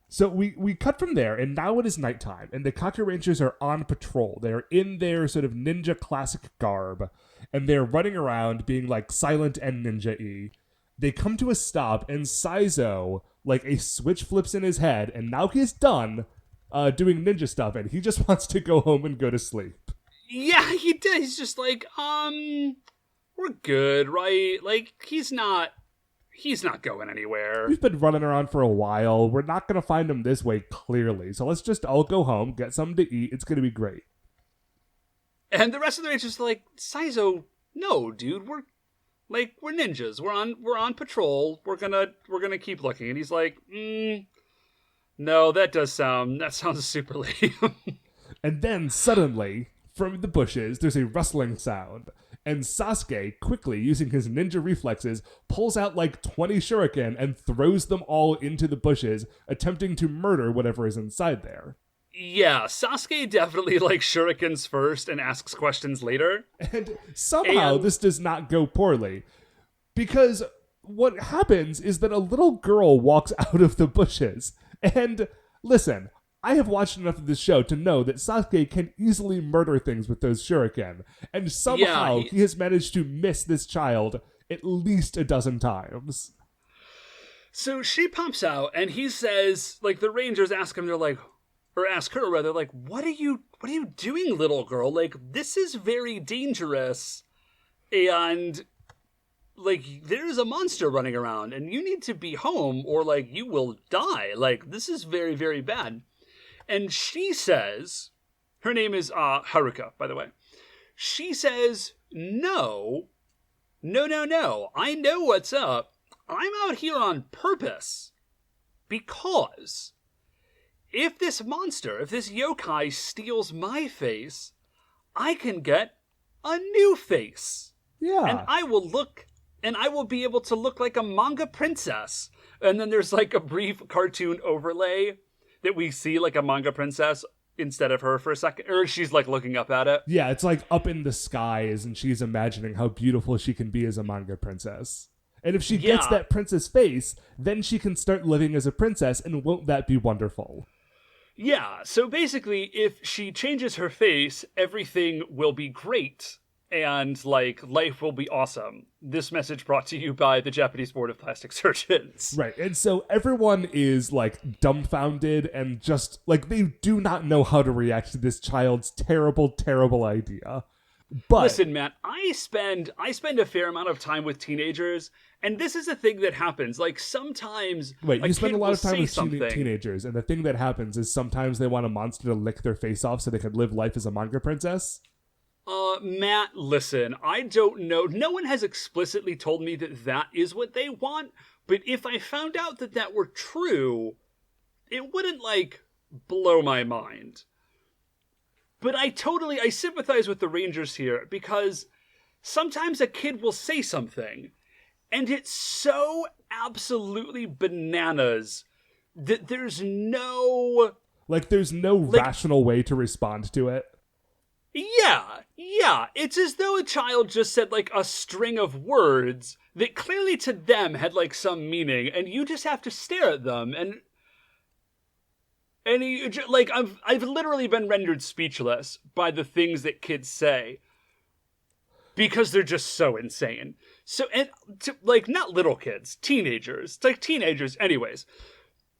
So we cut from there, and now it is nighttime, and the Kakurangers are on patrol. They're in their sort of ninja classic garb, and they're running around being like silent and ninja-y. They come to a stop, and Saizo, like a switch flips in his head, and now he's done doing ninja stuff, and he just wants to go home and go to sleep. Yeah, he did. He's just like, we're good, right? Like, he's not going anywhere. We've been running around for a while. We're not going to find him this way, clearly. So let's just all go home, get something to eat. It's going to be great. And the rest of the Rangers are like, Saizo, no, dude, we're ninjas. We're on patrol. We're gonna keep looking. And he's like, no, that sounds super lame. And then suddenly, from the bushes, there's a rustling sound. And Sasuke, quickly using his ninja reflexes, pulls out like 20 shuriken and throws them all into the bushes, attempting to murder whatever is inside there. Yeah, Sasuke definitely likes shurikens first and asks questions later. And somehow this does not go poorly. Because what happens is that a little girl walks out of the bushes. And listen, I have watched enough of this show to know that Sasuke can easily murder things with those shuriken. And somehow he has managed to miss this child at least a dozen times. So she pops out and he says, like, the Rangers ask him, ask her rather, like, what are you doing, little girl? Like, this is very dangerous. And, like, there's a monster running around and you need to be home or, like, you will die. Like, this is very, very bad. And she says, her name is Haruko, by the way. She says, no. I know what's up. I'm out here on purpose. Because if this yokai steals my face, I can get a new face. Yeah. And I will be able to look like a manga princess. And then there's like a brief cartoon overlay that we see like a manga princess instead of her for a second, or she's like looking up at it. Yeah, it's like up in the skies and she's imagining how beautiful she can be as a manga princess. And if she gets that princess face, then she can start living as a princess, and won't that be wonderful? Yeah, so basically if she changes her face, everything will be great. And, like, life will be awesome. This message brought to you by the Japanese Board of Plastic Surgeons. Right, and so everyone is, like, dumbfounded and just, like, they do not know how to react to this child's terrible, terrible idea. But listen, Matt, I spend a fair amount of time with teenagers, and this is a thing that happens. Like, sometimes you spend a lot of time with teenagers, and the thing that happens is sometimes they want a monster to lick their face off so they can live life as a manga princess. Matt, listen, I don't know. No one has explicitly told me that is what they want, but if I found out that were true, it wouldn't, like, blow my mind. But I sympathize with the Rangers here, because sometimes a kid will say something, and it's so absolutely bananas that there's no rational way to respond to it. Yeah. It's as though a child just said, like, a string of words that clearly to them had, like, some meaning, and you just have to stare at them, and And like, I've literally been rendered speechless by the things that kids say because they're just so insane. So, and like, not little kids, teenagers. It's like teenagers, anyways.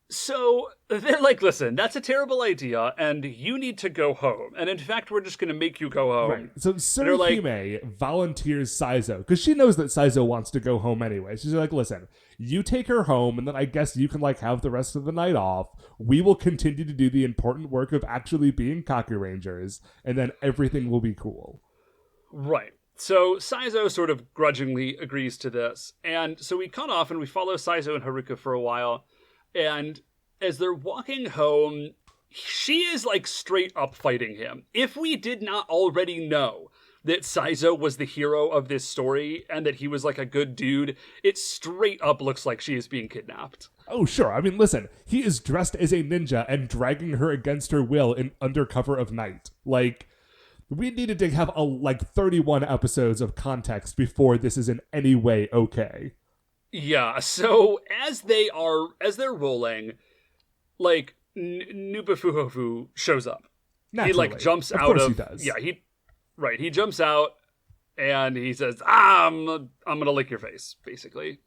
So they're like, listen, that's a terrible idea, and you need to go home. And in fact, we're just going to make you go home. Right. So Tsuruhime volunteers Saizo, because she knows that Saizo wants to go home anyway. She's like, listen, you take her home, and then I guess you can, like, have the rest of the night off. We will continue to do the important work of actually being Kakurangers, and then everything will be cool. Right. So Saizo sort of grudgingly agrees to this. And so we cut off, and we follow Saizo and Haruka for a while. And as they're walking home, she is, like, straight up fighting him. If we did not already know that Saizo was the hero of this story and that he was, like, a good dude, it straight up looks like she is being kidnapped. Oh, sure. I mean, listen, he is dressed as a ninja and dragging her against her will under cover of night. Like, we needed to have, 31 episodes of context before this is in any way okay. Yeah, so as they're rolling, like, Nupafuhofu shows up. Naturally. He, like, jumps of out course of... he does. Yeah, he jumps out, and he says, I'm gonna lick your face, basically.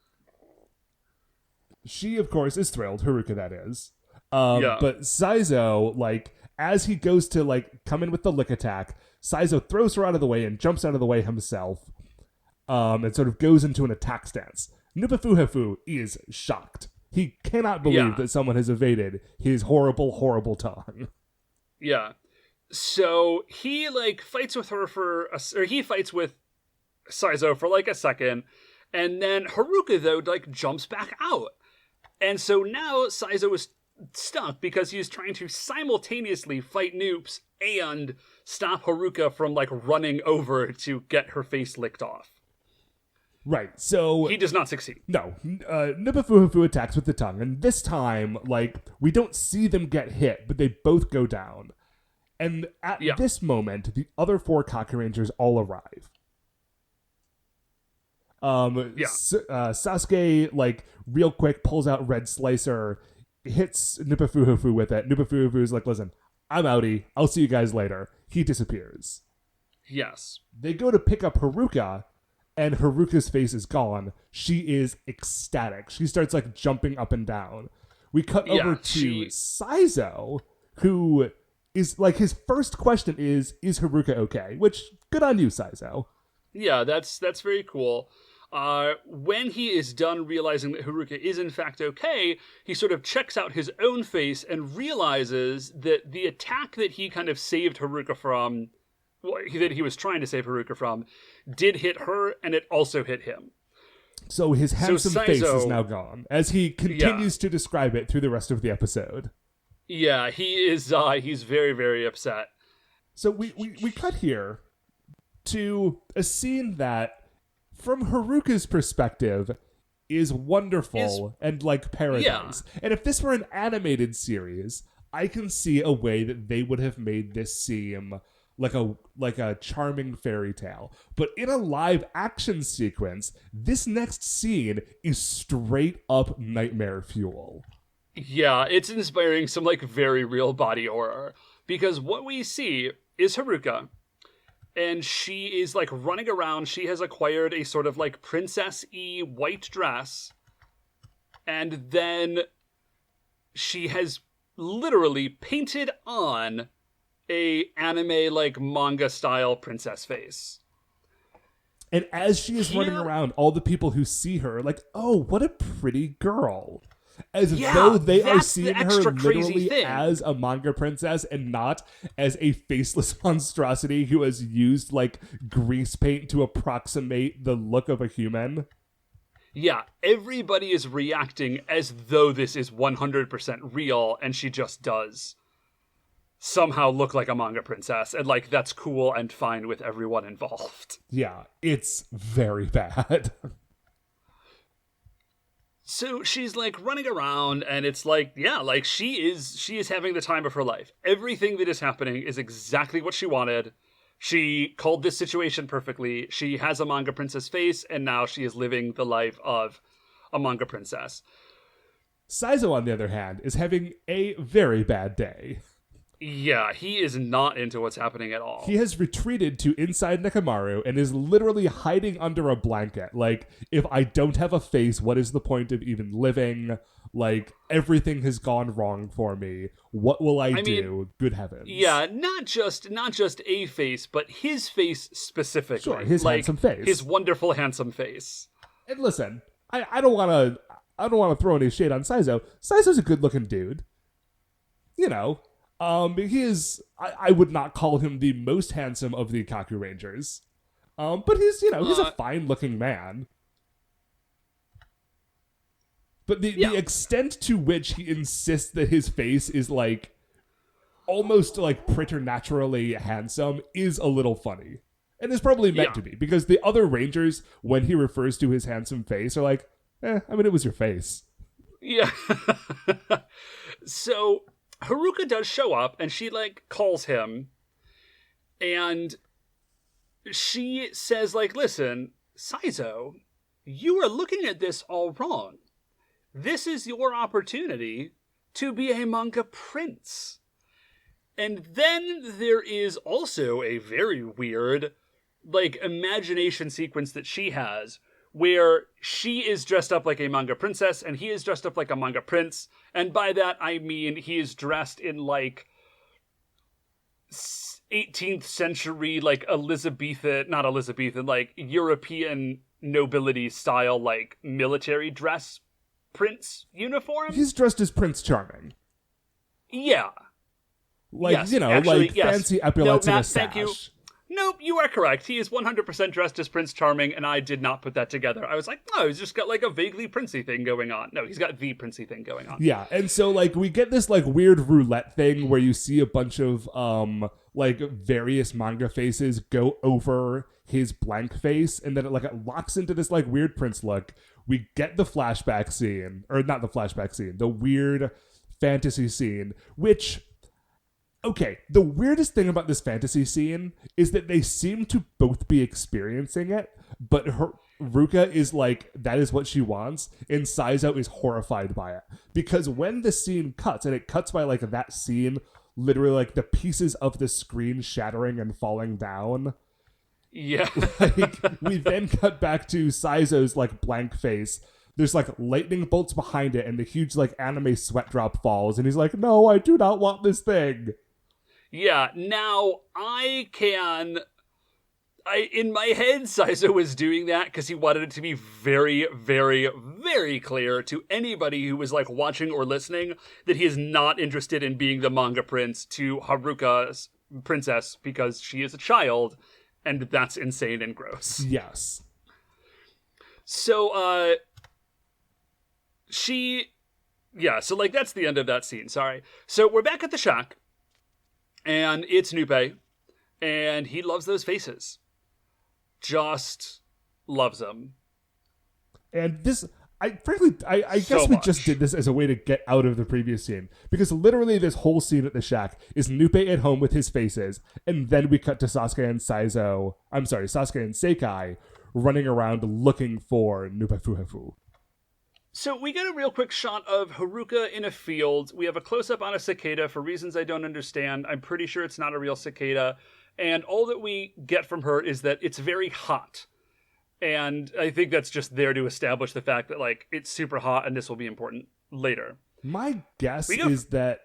She, of course, is thrilled, Haruka that is. Yeah. But Saizo, like, as he goes to, like, come in with the lick attack, Saizo throws her out of the way and jumps out of the way himself, and sort of goes into an attack stance. Nupafuhofu is shocked. He cannot believe that someone has evaded his horrible, horrible tongue. Yeah. So he, like, fights with her he fights with Saizo for, like, a second, and then Haruka, though, like, jumps back out. And so now Saizo is stuck because he's trying to simultaneously fight Noops and stop Haruka from, like, running over to get her face licked off. Right, so... He does not succeed. No. Nupafuhofu attacks with the tongue, and this time, like, we don't see them get hit, but they both go down. And at this moment, the other 4 Kakurangers all arrive. Sasuke, like, real quick, pulls out Red Slicer, hits Nupafuhofu with it. Nupafuhofu is like, listen, I'm outie. I'll see you guys later. He disappears. Yes. They go to pick up Haruka, and Haruka's face is gone. She is ecstatic. She starts, like, jumping up and down. We cut over to Saizo, who is, like, his first question is Haruka okay? Which, good on you, Saizo. Yeah, that's very cool. When he is done realizing that Haruka is in fact okay, he sort of checks out his own face and realizes that the attack that he kind of saved Haruka from, that he was trying to save Haruka from, did hit her, and it also hit him. So his handsome face is now gone, as he continues to describe it through the rest of the episode. Yeah, he is, he's very, very upset. So we cut here to a scene that, from Haruka's perspective, is wonderful and like paradise. Yeah. And if this were an animated series, I can see a way that they would have made this seem like a charming fairy tale. But in a live action sequence, this next scene is straight up nightmare fuel. Yeah, it's inspiring some like very real body horror. Because what we see is Haruka, and she is like running around. She has acquired a sort of like princess-y white dress. And then she has literally painted on a anime like manga style princess face. And as she is running around, all the people who see her are like, oh, what a pretty girl. As though they are seeing her literally as a manga princess and not as a faceless monstrosity who has used like grease paint to approximate the look of a human. Yeah, everybody is reacting as though this is 100% real, and she just does somehow look like a manga princess, and like that's cool and fine with everyone involved. Yeah, it's very bad. So she's like running around, and it's like, yeah, like she is having the time of her life. Everything that is happening is exactly what she wanted. She called this situation perfectly. She has a manga princess face, and now she is living the life of a manga princess. Saizo, on the other hand, is having a very bad day. Yeah, he is not into what's happening at all. He has retreated to inside Nekomaru and is literally hiding under a blanket. Like, if I don't have a face, what is the point of even living? Like, everything has gone wrong for me. What will I do? Good heavens. Yeah, not just a face, but his face specifically. Sure, his handsome face. His wonderful, handsome face. And listen, I don't want to throw any shade on Saizo. Saizo's a good-looking dude. You know, he is. I would not call him the most handsome of the Kakurangers, but he's a fine-looking man. But the extent to which he insists that his face is like almost like preternaturally handsome is a little funny, and is probably meant to be, because the other Rangers, when he refers to his handsome face, are like, it was your face. Yeah. So Haruka does show up, and she, calls him, and she says, listen, Saizo, you are looking at this all wrong. This is your opportunity to be a manga prince. And then there is also a very weird, imagination sequence that she has, where she is dressed up like a manga princess, and he is dressed up like a manga prince. And by that, I mean he is dressed in, 18th century, European nobility style, military dress prince uniform. He's dressed as Prince Charming. Yeah. Fancy epaulets and a sash. Thank you. Nope, you are correct. He is 100% dressed as Prince Charming, and I did not put that together. I was like, no, he's just got a vaguely princey thing going on. No, he's got the princey thing going on. Yeah, and so we get this weird roulette thing where you see a bunch of various manga faces go over his blank face, and then it locks into this weird prince look. We get the flashback scene, or not the flashback scene, the weird fantasy scene, which... Okay, the weirdest thing about this fantasy scene is that they seem to both be experiencing it, but Ruka is that is what she wants, and Saizo is horrified by it. Because when the scene cuts, and it cuts by that scene, literally the pieces of the screen shattering and falling down. Yeah. We then cut back to Saizo's blank face. There's lightning bolts behind it, and the huge anime sweat drop falls, and he's like, no, I do not want this thing. Yeah, now, in my head, Saizo was doing that because he wanted it to be very, very, very clear to anybody who was, watching or listening that he is not interested in being the manga prince to Haruka's princess because she is a child, and that's insane and gross. Yes. So, that's the end of that scene, sorry. So, we're back at the shack. And it's Nupe, and he loves those faces. Just loves them. And this, I guess we just did this as a way to get out of the previous scene. Because literally this whole scene at the shack is Nupe at home with his faces, and then we cut to Sasuke and Seikai running around looking for Nupe Fuhefu. So we get a real quick shot of Haruka in a field. We have a close-up on a cicada for reasons I don't understand. I'm pretty sure it's not a real cicada. And all that we get from her is that it's very hot. And I think that's just there to establish the fact that, it's super hot and this will be important later. My guess is that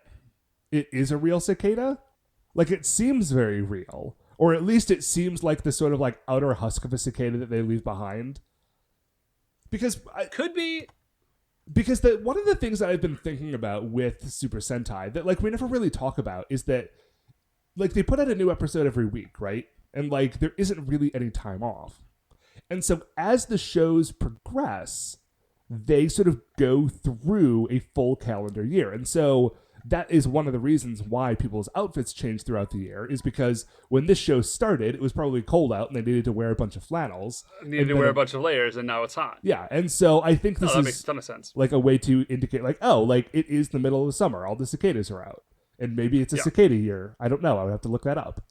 it is a real cicada. It seems very real. Or at least it seems like the sort of, outer husk of a cicada that they leave behind. Because... Could be... Because one of the things that I've been thinking about with Super Sentai that we never really talk about is that they put out a new episode every week, right? And there isn't really any time off. And so as the shows progress, they sort of go through a full calendar year. And so that is one of the reasons why people's outfits change throughout the year, is because when this show started, it was probably cold out and they needed to wear a bunch of flannels. Needed to wear a bunch of layers, and now it's hot. Yeah, and so I think this makes a ton of sense. A way to indicate, it is the middle of the summer. All the cicadas are out. And maybe it's a cicada year. I don't know. I would have to look that up.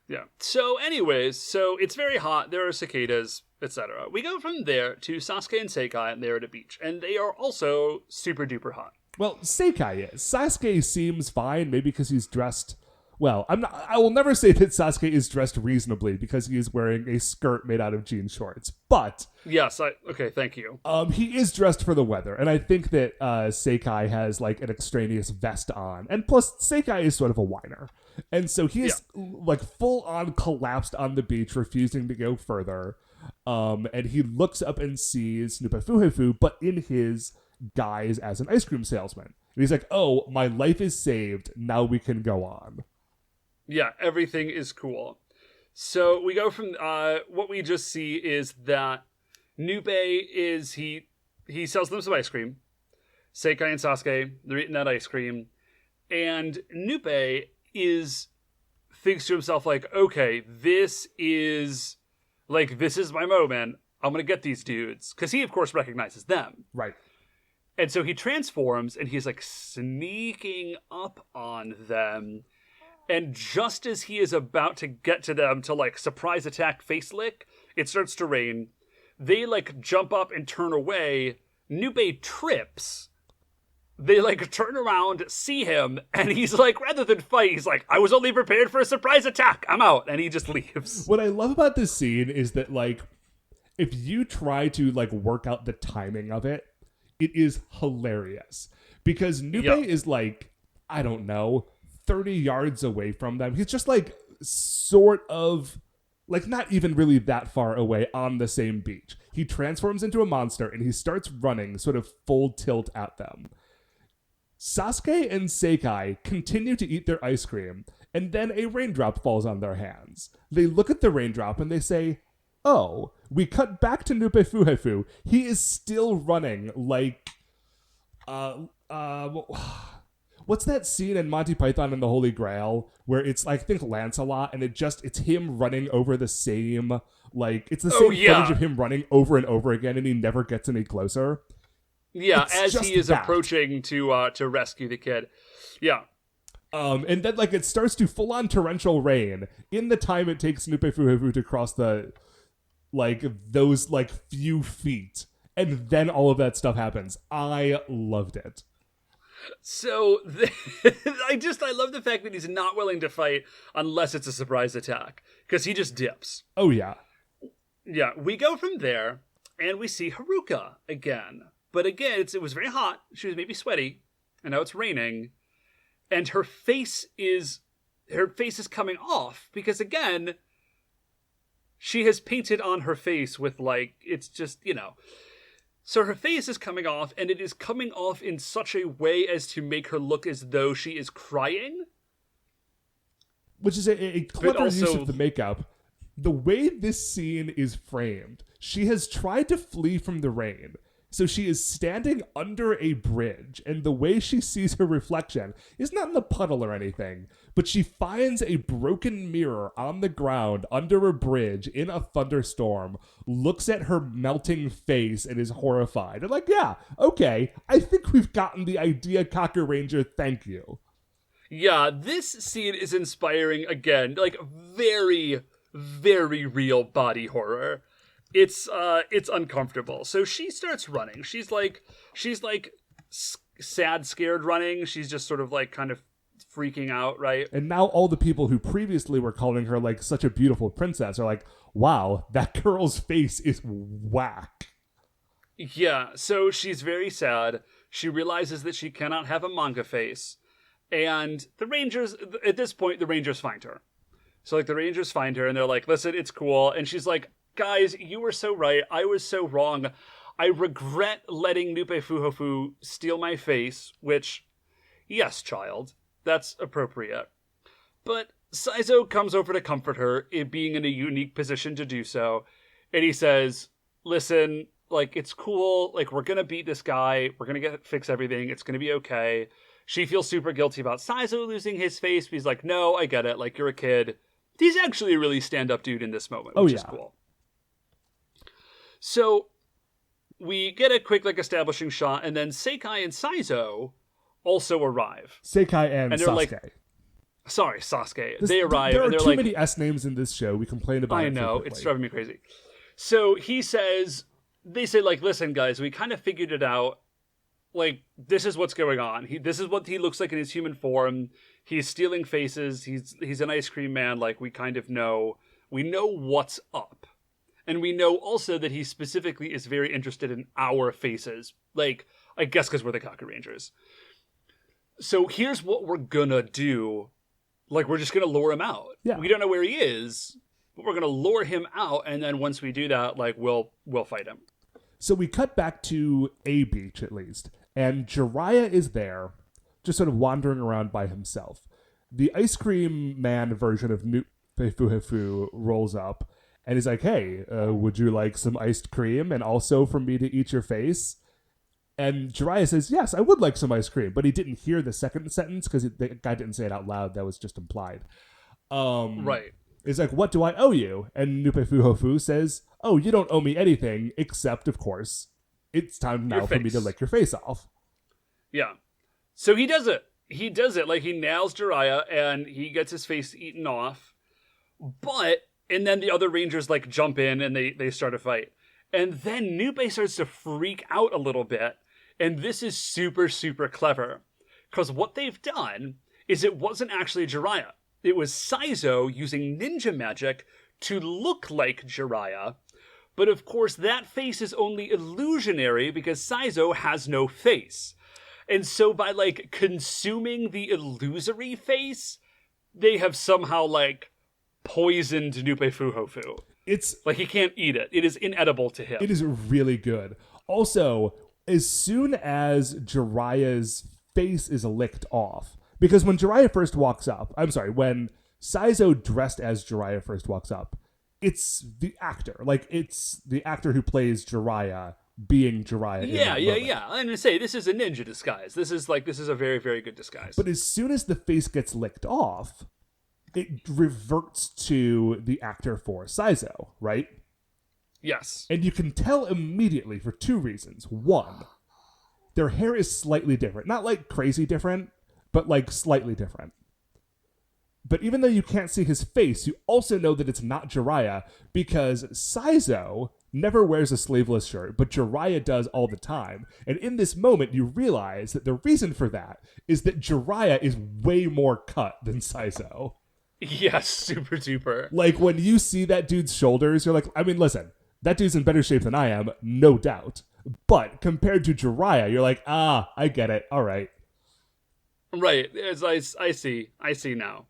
Yeah. So anyways, so it's very hot. There are cicadas, etc. We go from there to Sasuke and Seikai, and they're at a beach. And they are also super duper hot. Well, Seikai is. Sasuke seems fine, maybe because he's dressed... Well, I will never say that Sasuke is dressed reasonably because he is wearing a skirt made out of jean shorts. But... Yes, okay, thank you. He is dressed for the weather, and I think that Seikai has, like, an extraneous vest on. And plus, Seikai is sort of a whiner. And so he is, like, full-on collapsed on the beach, refusing to go further. And he looks up and sees Nupefuhefu, but in his guise as an ice cream salesman. And he's like, oh, my life is saved. Now we can go on. Yeah, everything is cool. So we go from, what we just see is that Nupe is, he sells them some ice cream. Seikai and Sasuke, they're eating that ice cream. And Nupe thinks to himself, like, okay, this is my moment. I'm going to get these dudes. Because he, of course, recognizes them. Right. And so he transforms, and he's, like, sneaking up on them. And just as he is about to get to them to, like, surprise attack face lick, it starts to rain. They, like, jump up and turn away. Nupe trips. They, like, turn around, see him, and he's like, rather than fight, he's like, I was only prepared for a surprise attack. I'm out. And he just leaves. What I love about this scene is that, like, if you try to, like, work out the timing of it, it is hilarious. Because Nupe is, like, I don't know, 30 yards away from them. He's just, like, sort of, like, not even really that far away on the same beach. He transforms into a monster, and he starts running sort of full tilt at them. Sasuke and Seikai continue to eat their ice cream, and then a raindrop falls on their hands. They look at the raindrop, and they say, oh, we cut back to Nupefuhefu. He is still running like, what's that scene in Monty Python and the Holy Grail where it's, I think, Lancelot, and it's him running over the same, like, it's the same footage of him running over and over again, and he never gets any closer. Yeah, as he is approaching to rescue the kid. Yeah. And then, like, it starts to full-on torrential rain in the time it takes Nupefuhefu to cross those few feet. And then all of that stuff happens. I loved it. So, I love the fact that he's not willing to fight unless it's a surprise attack. Because he just dips. Oh, yeah. Yeah, we go from there, and we see Haruka again. But again, it was very hot. She was maybe sweaty. And now it's raining. And her face is coming off. Because again, she has painted on her face with, like, it's just, you know. So her face is coming off, and it is coming off in such a way as to make her look as though she is crying. Which is a clever use of the makeup. The way this scene is framed, she has tried to flee from the rain. So she is standing under a bridge, and the way she sees her reflection is not in the puddle or anything, but she finds a broken mirror on the ground under a bridge in a thunderstorm, looks at her melting face, and is horrified. And like, yeah, okay, I think we've gotten the idea, Kakuranger, thank you. Yeah, this scene is inspiring again, like very, very real body horror. It's uncomfortable. So she starts running. She's like sad, scared running. She's just sort of like kind of freaking out, right? And now all the people who previously were calling her like such a beautiful princess are like, wow, that girl's face is whack. Yeah, so she's very sad. She realizes that she cannot have a manga face. And the Rangers, at this point, the Rangers find her. So like the Rangers find her and they're like, listen, it's cool. And she's like, guys, you were so right. I was so wrong. I regret letting Nupefuhefu steal my face, which, yes, child, that's appropriate. But Saizo comes over to comfort her, it being in a unique position to do so. And he says, listen, like, it's cool. Like, we're going to beat this guy. We're going to fix everything. It's going to be okay. She feels super guilty about Saizo losing his face. But he's like, no, I get it. Like, you're a kid. He's actually a really stand-up dude in this moment, which is cool. So we get a quick, like, establishing shot, and then Seikai and Saizo also arrive. Seikai and Sasuke. Like, Sorry, Sasuke. They arrive. There are and they're too like, many S names in this show. We complain about it. I know, frequently. it's driving me crazy. So they say, like, listen, guys, we kind of figured it out. Like, this is what's going on. This is what he looks like in his human form. He's stealing faces. He's an ice cream man. Like, we kind of know. We know what's up. And we know also that he specifically is very interested in our faces. Like, I guess because we're the Kakurangers. So here's what we're gonna do. Like, we're just gonna lure him out. Yeah. We don't know where he is, but we're gonna lure him out, and then once we do that, like, we'll fight him. So we cut back to a beach, at least, and Jiraiya is there, just sort of wandering around by himself. The ice cream man version of Nupefuhefu rolls up, and he's like, hey, would you like some iced cream, and also for me to eat your face? And Jiraiya says, yes, I would like some ice cream, but he didn't hear the second sentence because the guy didn't say it out loud. That was just implied. Right. He's like, what do I owe you? And Nupefuhefu says, oh, you don't owe me anything, except, of course, it's time now for me to lick your face off. Yeah. So he does it. He does it. Like, he nails Jiraiya, and he gets his face eaten off. And then the other Rangers, like, jump in, and they start a fight. And then Nupe starts to freak out a little bit. And this is super, super clever. Because what they've done is it wasn't actually Jiraiya. It was Saizo using ninja magic to look like Jiraiya. But of course, that face is only illusionary because Saizo has no face. And so by, like, consuming the illusory face, they have somehow, like, poisoned Nupefuhefu. It's like, he can't eat it. It is inedible to him. It is really good. Also, as soon as Jiraiya's face is licked off, because when Jiraiya first walks up, when Saizo dressed as Jiraiya first walks up, it's the actor. Like, it's the actor who plays Jiraiya being Jiraiya. Yeah. I'm gonna say, this is a ninja disguise. This is a very, very good disguise. But as soon as the face gets licked off, it reverts to the actor for Saizo, right? Yes. And you can tell immediately for two reasons. One, their hair is slightly different. Not like crazy different, but like slightly different. But even though you can't see his face, you also know that it's not Jiraiya because Saizo never wears a sleeveless shirt, but Jiraiya does all the time. And in this moment, you realize that the reason for that is that Jiraiya is way more cut than Saizo. Yes, super duper. Like, when you see that dude's shoulders, you're like, I mean, listen, that dude's in better shape than I am, no doubt. But compared to Jiraiya, you're like, I get it. All right. Right. I see now.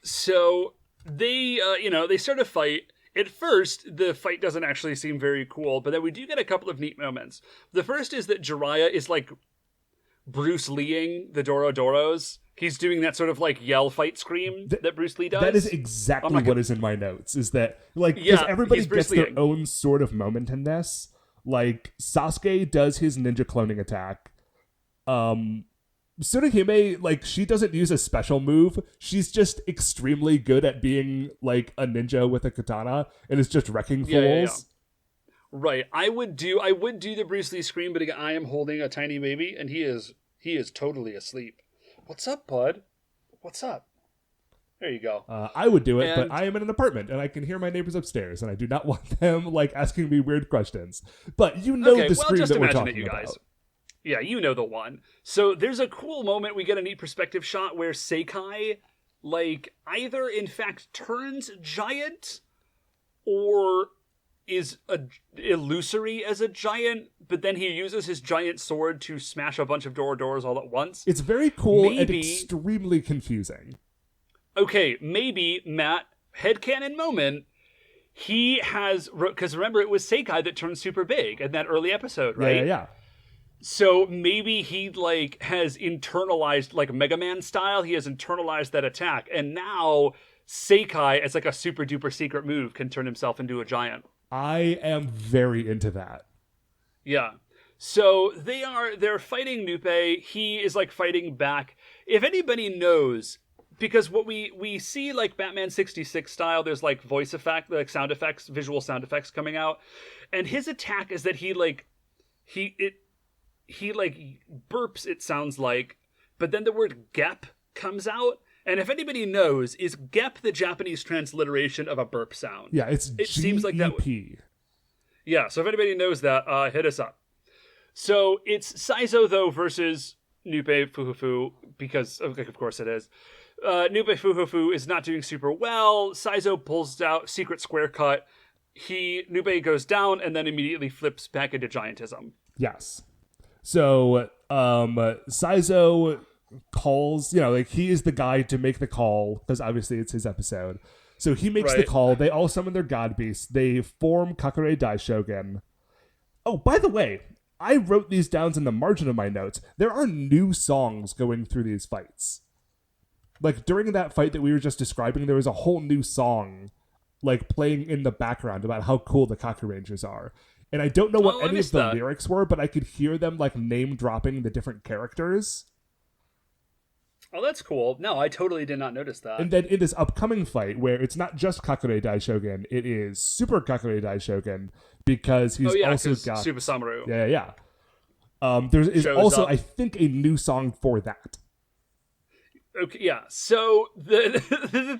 So they, they start a fight. At first, the fight doesn't actually seem very cool, but then we do get a couple of neat moments. The first is that Jiraiya is, like, Bruce Lee-ing the Dorodoros. He's doing that sort of, like, yell fight scream that Bruce Lee does. That is exactly what is in my notes, is that, like, because everybody gets their own sort of moment in this. Like, Sasuke does his ninja cloning attack. Tsuruhime, like, she doesn't use a special move. She's just extremely good at being, like, a ninja with a katana and is just wrecking fools. Yeah. Right. I would do the Bruce Lee scream, but again, I am holding a tiny baby, and he is totally asleep. What's up, bud? What's up? There you go. I would do it, but I am in an apartment, and I can hear my neighbors upstairs, and I do not want them, like, asking me weird questions. But you know the scream that we're talking about. Yeah, you know the one. So there's a cool moment. We get a neat perspective shot where Seikai, like, either in fact turns giant or is illusory as a giant, but then he uses his giant sword to smash a bunch of doors all at once. It's very cool and extremely confusing. Okay, maybe, Matt, headcanon moment, he has... Because remember, it was Seikai that turned super big in that early episode, right? Yeah. So maybe he, like, has internalized, like, Mega Man style, he has internalized that attack, and now Seikai, as, like, a super-duper secret move, can turn himself into a giant. I am very into that. Yeah. So they're fighting Nupe. He is, like, fighting back. If anybody knows, because what we see, like, Batman 66 style, there's, like, voice effect, like, sound effects, visual sound effects coming out. And his attack is that he burps, it sounds like, but then the word gep comes out, And if anybody knows, is Gep the Japanese transliteration of a burp sound? Yeah, it seems like that. Yeah, so if anybody knows that, hit us up. So it's Saizo, though, versus Nupe Fuhufu, because, of course it is. Nupe Fuhufu is not doing super well. Saizo pulls out secret square cut. Nupe goes down and then immediately flips back into giantism. Yes. So, Saizo calls, he is the guy to make the call, because obviously it's his episode. So he makes the call. They all summon their god beasts. They form Kakure Daishogun. Oh, by the way, I wrote these down in the margin of my notes. There are new songs going through these fights. Like, during that fight that we were just describing, there was a whole new song, playing in the background about how cool the Kakurangers are. And I don't know what any of the lyrics were, but I could hear them, name-dropping the different characters. Oh, that's cool. No, I totally did not notice that. And then in this upcoming fight, where it's not just Kakure Daishogun, it is Super Kakure Daishogun, because he's also got... Super Samaru. Yeah. There is also, I think, a new song for that. Okay, yeah. So the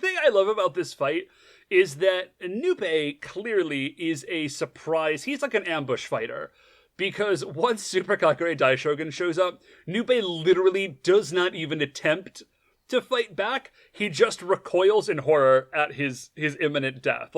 thing I love about this fight is that Nupe clearly is a surprise. He's like an ambush fighter. Because once Super Kakure Daishogun shows up, Nupe literally does not even attempt to fight back. He just recoils in horror at his imminent death.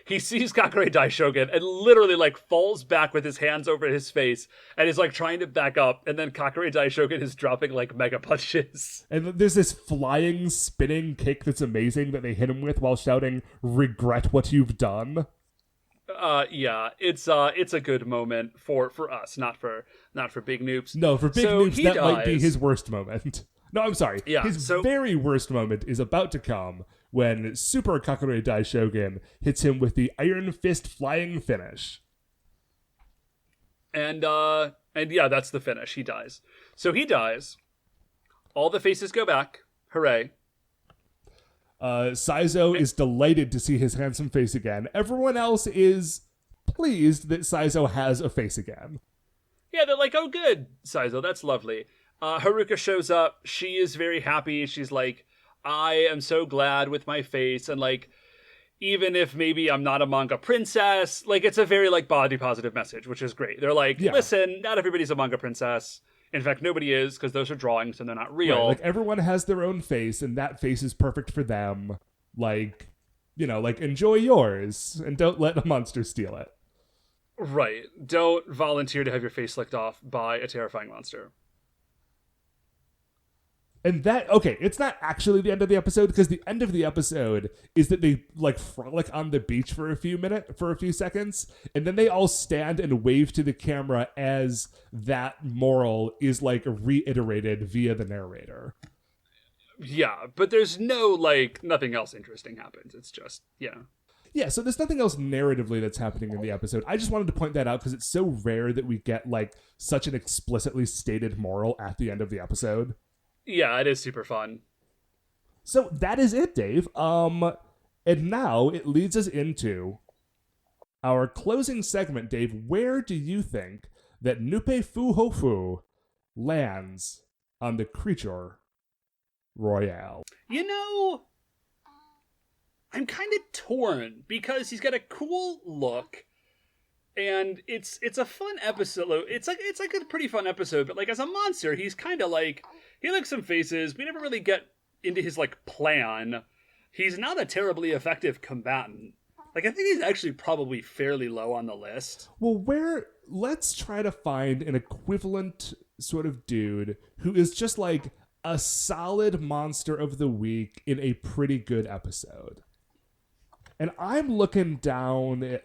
He sees Kakure Daishogun and literally, falls back with his hands over his face and is, trying to back up. And then Kakure Daishogun is dropping, mega punches. And there's this flying, spinning kick that's amazing that they hit him with while shouting, "Regret what you've done." Yeah, it's a good moment for us, not for Big Noobs. No, for Big Noobs, that might be his worst moment. No, I'm sorry. Yeah, his very worst moment is about to come when Super Kakure Daishogun hits him with the Iron Fist flying finish. And yeah, that's the finish. He dies. So he dies. All the faces go back. Hooray. Saizo is delighted to see his handsome face again. Everyone else is pleased that Saizo has a face again. Yeah, they're like, oh good, Saizo, that's lovely. Haruko shows up. She is very happy. She's like, I am so glad with my face. And even if maybe I'm not a manga princess, it's a very body positive message, which is great. They're like, listen, not everybody's a manga princess. In fact, nobody is, because those are drawings and they're not real. Right, everyone has their own face, and that face is perfect for them. Enjoy yours, and don't let a monster steal it. Right. Don't volunteer to have your face licked off by a terrifying monster. And it's not actually the end of the episode, because the end of the episode is that they frolic on the beach for a few seconds, and then they all stand and wave to the camera as that moral is reiterated via the narrator. Yeah, but there's no nothing else interesting happens. It's just, Yeah, so there's nothing else narratively that's happening in the episode. I just wanted to point that out because it's so rare that we get such an explicitly stated moral at the end of the episode. Yeah, it is super fun. So that is it, Dave. And now it leads us into our closing segment, Dave. Where do you think that Nupe Fuhofu lands on the Creature Royale? I'm kind of torn because he's got a cool look. And it's a fun episode. It's a pretty fun episode, but as a monster, he's kind of he licks some faces. We never really get into his plan. He's not a terribly effective combatant. I think he's actually probably fairly low on the list. Well, let's try to find an equivalent sort of dude who is just a solid monster of the week in a pretty good episode. And I'm looking down at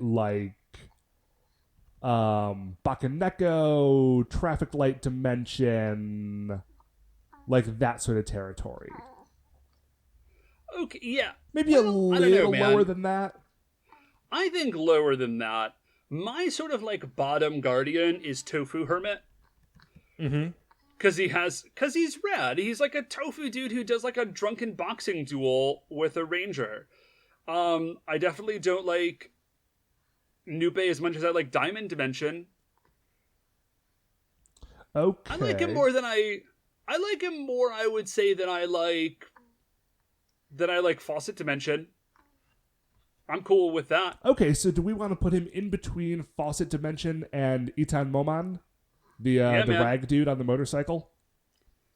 Bakaneko, Traffic Light Dimension, that sort of territory. Okay, yeah. Maybe a little lower than that. I think lower than that. My sort of bottom guardian is Tofu Hermit. Mm-hmm. Because he's rad. He's a tofu dude who does a drunken boxing duel with a ranger. I definitely don't like Nupe as much as I like Diamond Dimension. Okay. I like him more, I would say, than I like then I like Fawcett Dimension. I'm cool with that. Okay, so do we want to put him in between Fawcett Dimension and Itan Moman, the rag dude on the motorcycle?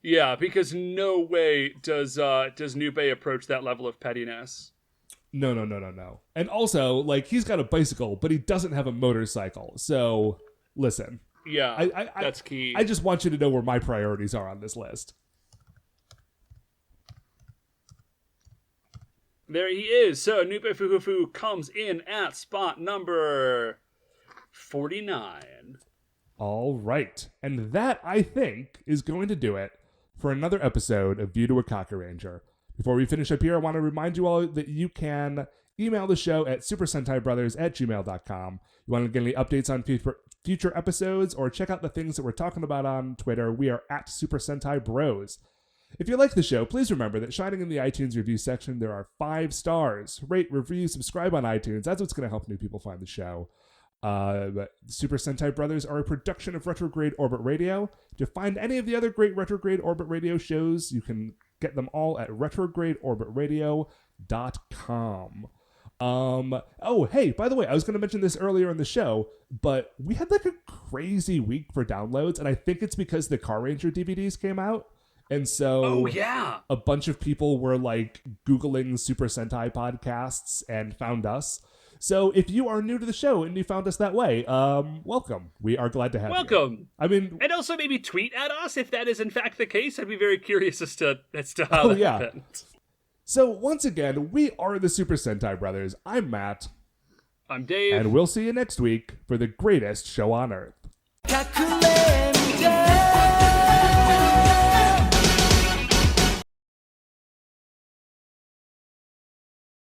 Yeah, because no way does Nupe approach that level of pettiness. No. And also, like, he's got a bicycle, but he doesn't have a motorcycle. So, listen. Yeah, that's key. I just want you to know where my priorities are on this list. There he is. So, Nupe Fuhufu comes in at spot number 49. All right. And that, I think, is going to do it for another episode of View to a Kakuranger. Before we finish up here, I want to remind you all that you can email the show at supersentaibrothers@gmail.com. You want to get any updates on future episodes or check out the things that we're talking about on Twitter, we are at Super Sentai Bros. If you like the show, please remember that shining in the iTunes review section, there are 5 stars. Rate, review, subscribe on iTunes. That's what's going to help new people find the show. Super Sentai Brothers are a production of Retrograde Orbit Radio. To find any of the other great Retrograde Orbit Radio shows, you can get them all at retrogradeorbitradio.com. Oh, hey, by the way, I was going to mention this earlier in the show, but we had like a crazy week for downloads, and I think it's because the Car Ranger DVDs came out. And so a bunch of people were like Googling Super Sentai podcasts and found us. So if you are new to the show and you found us that way, welcome. We are glad to have you. Welcome. I mean, and also maybe tweet at us if that is in fact the case. I'd be very curious as to how that happened. So once again, we are the Super Sentai Brothers. I'm Matt. I'm Dave. And we'll see you next week for the greatest show on Earth. Calculate.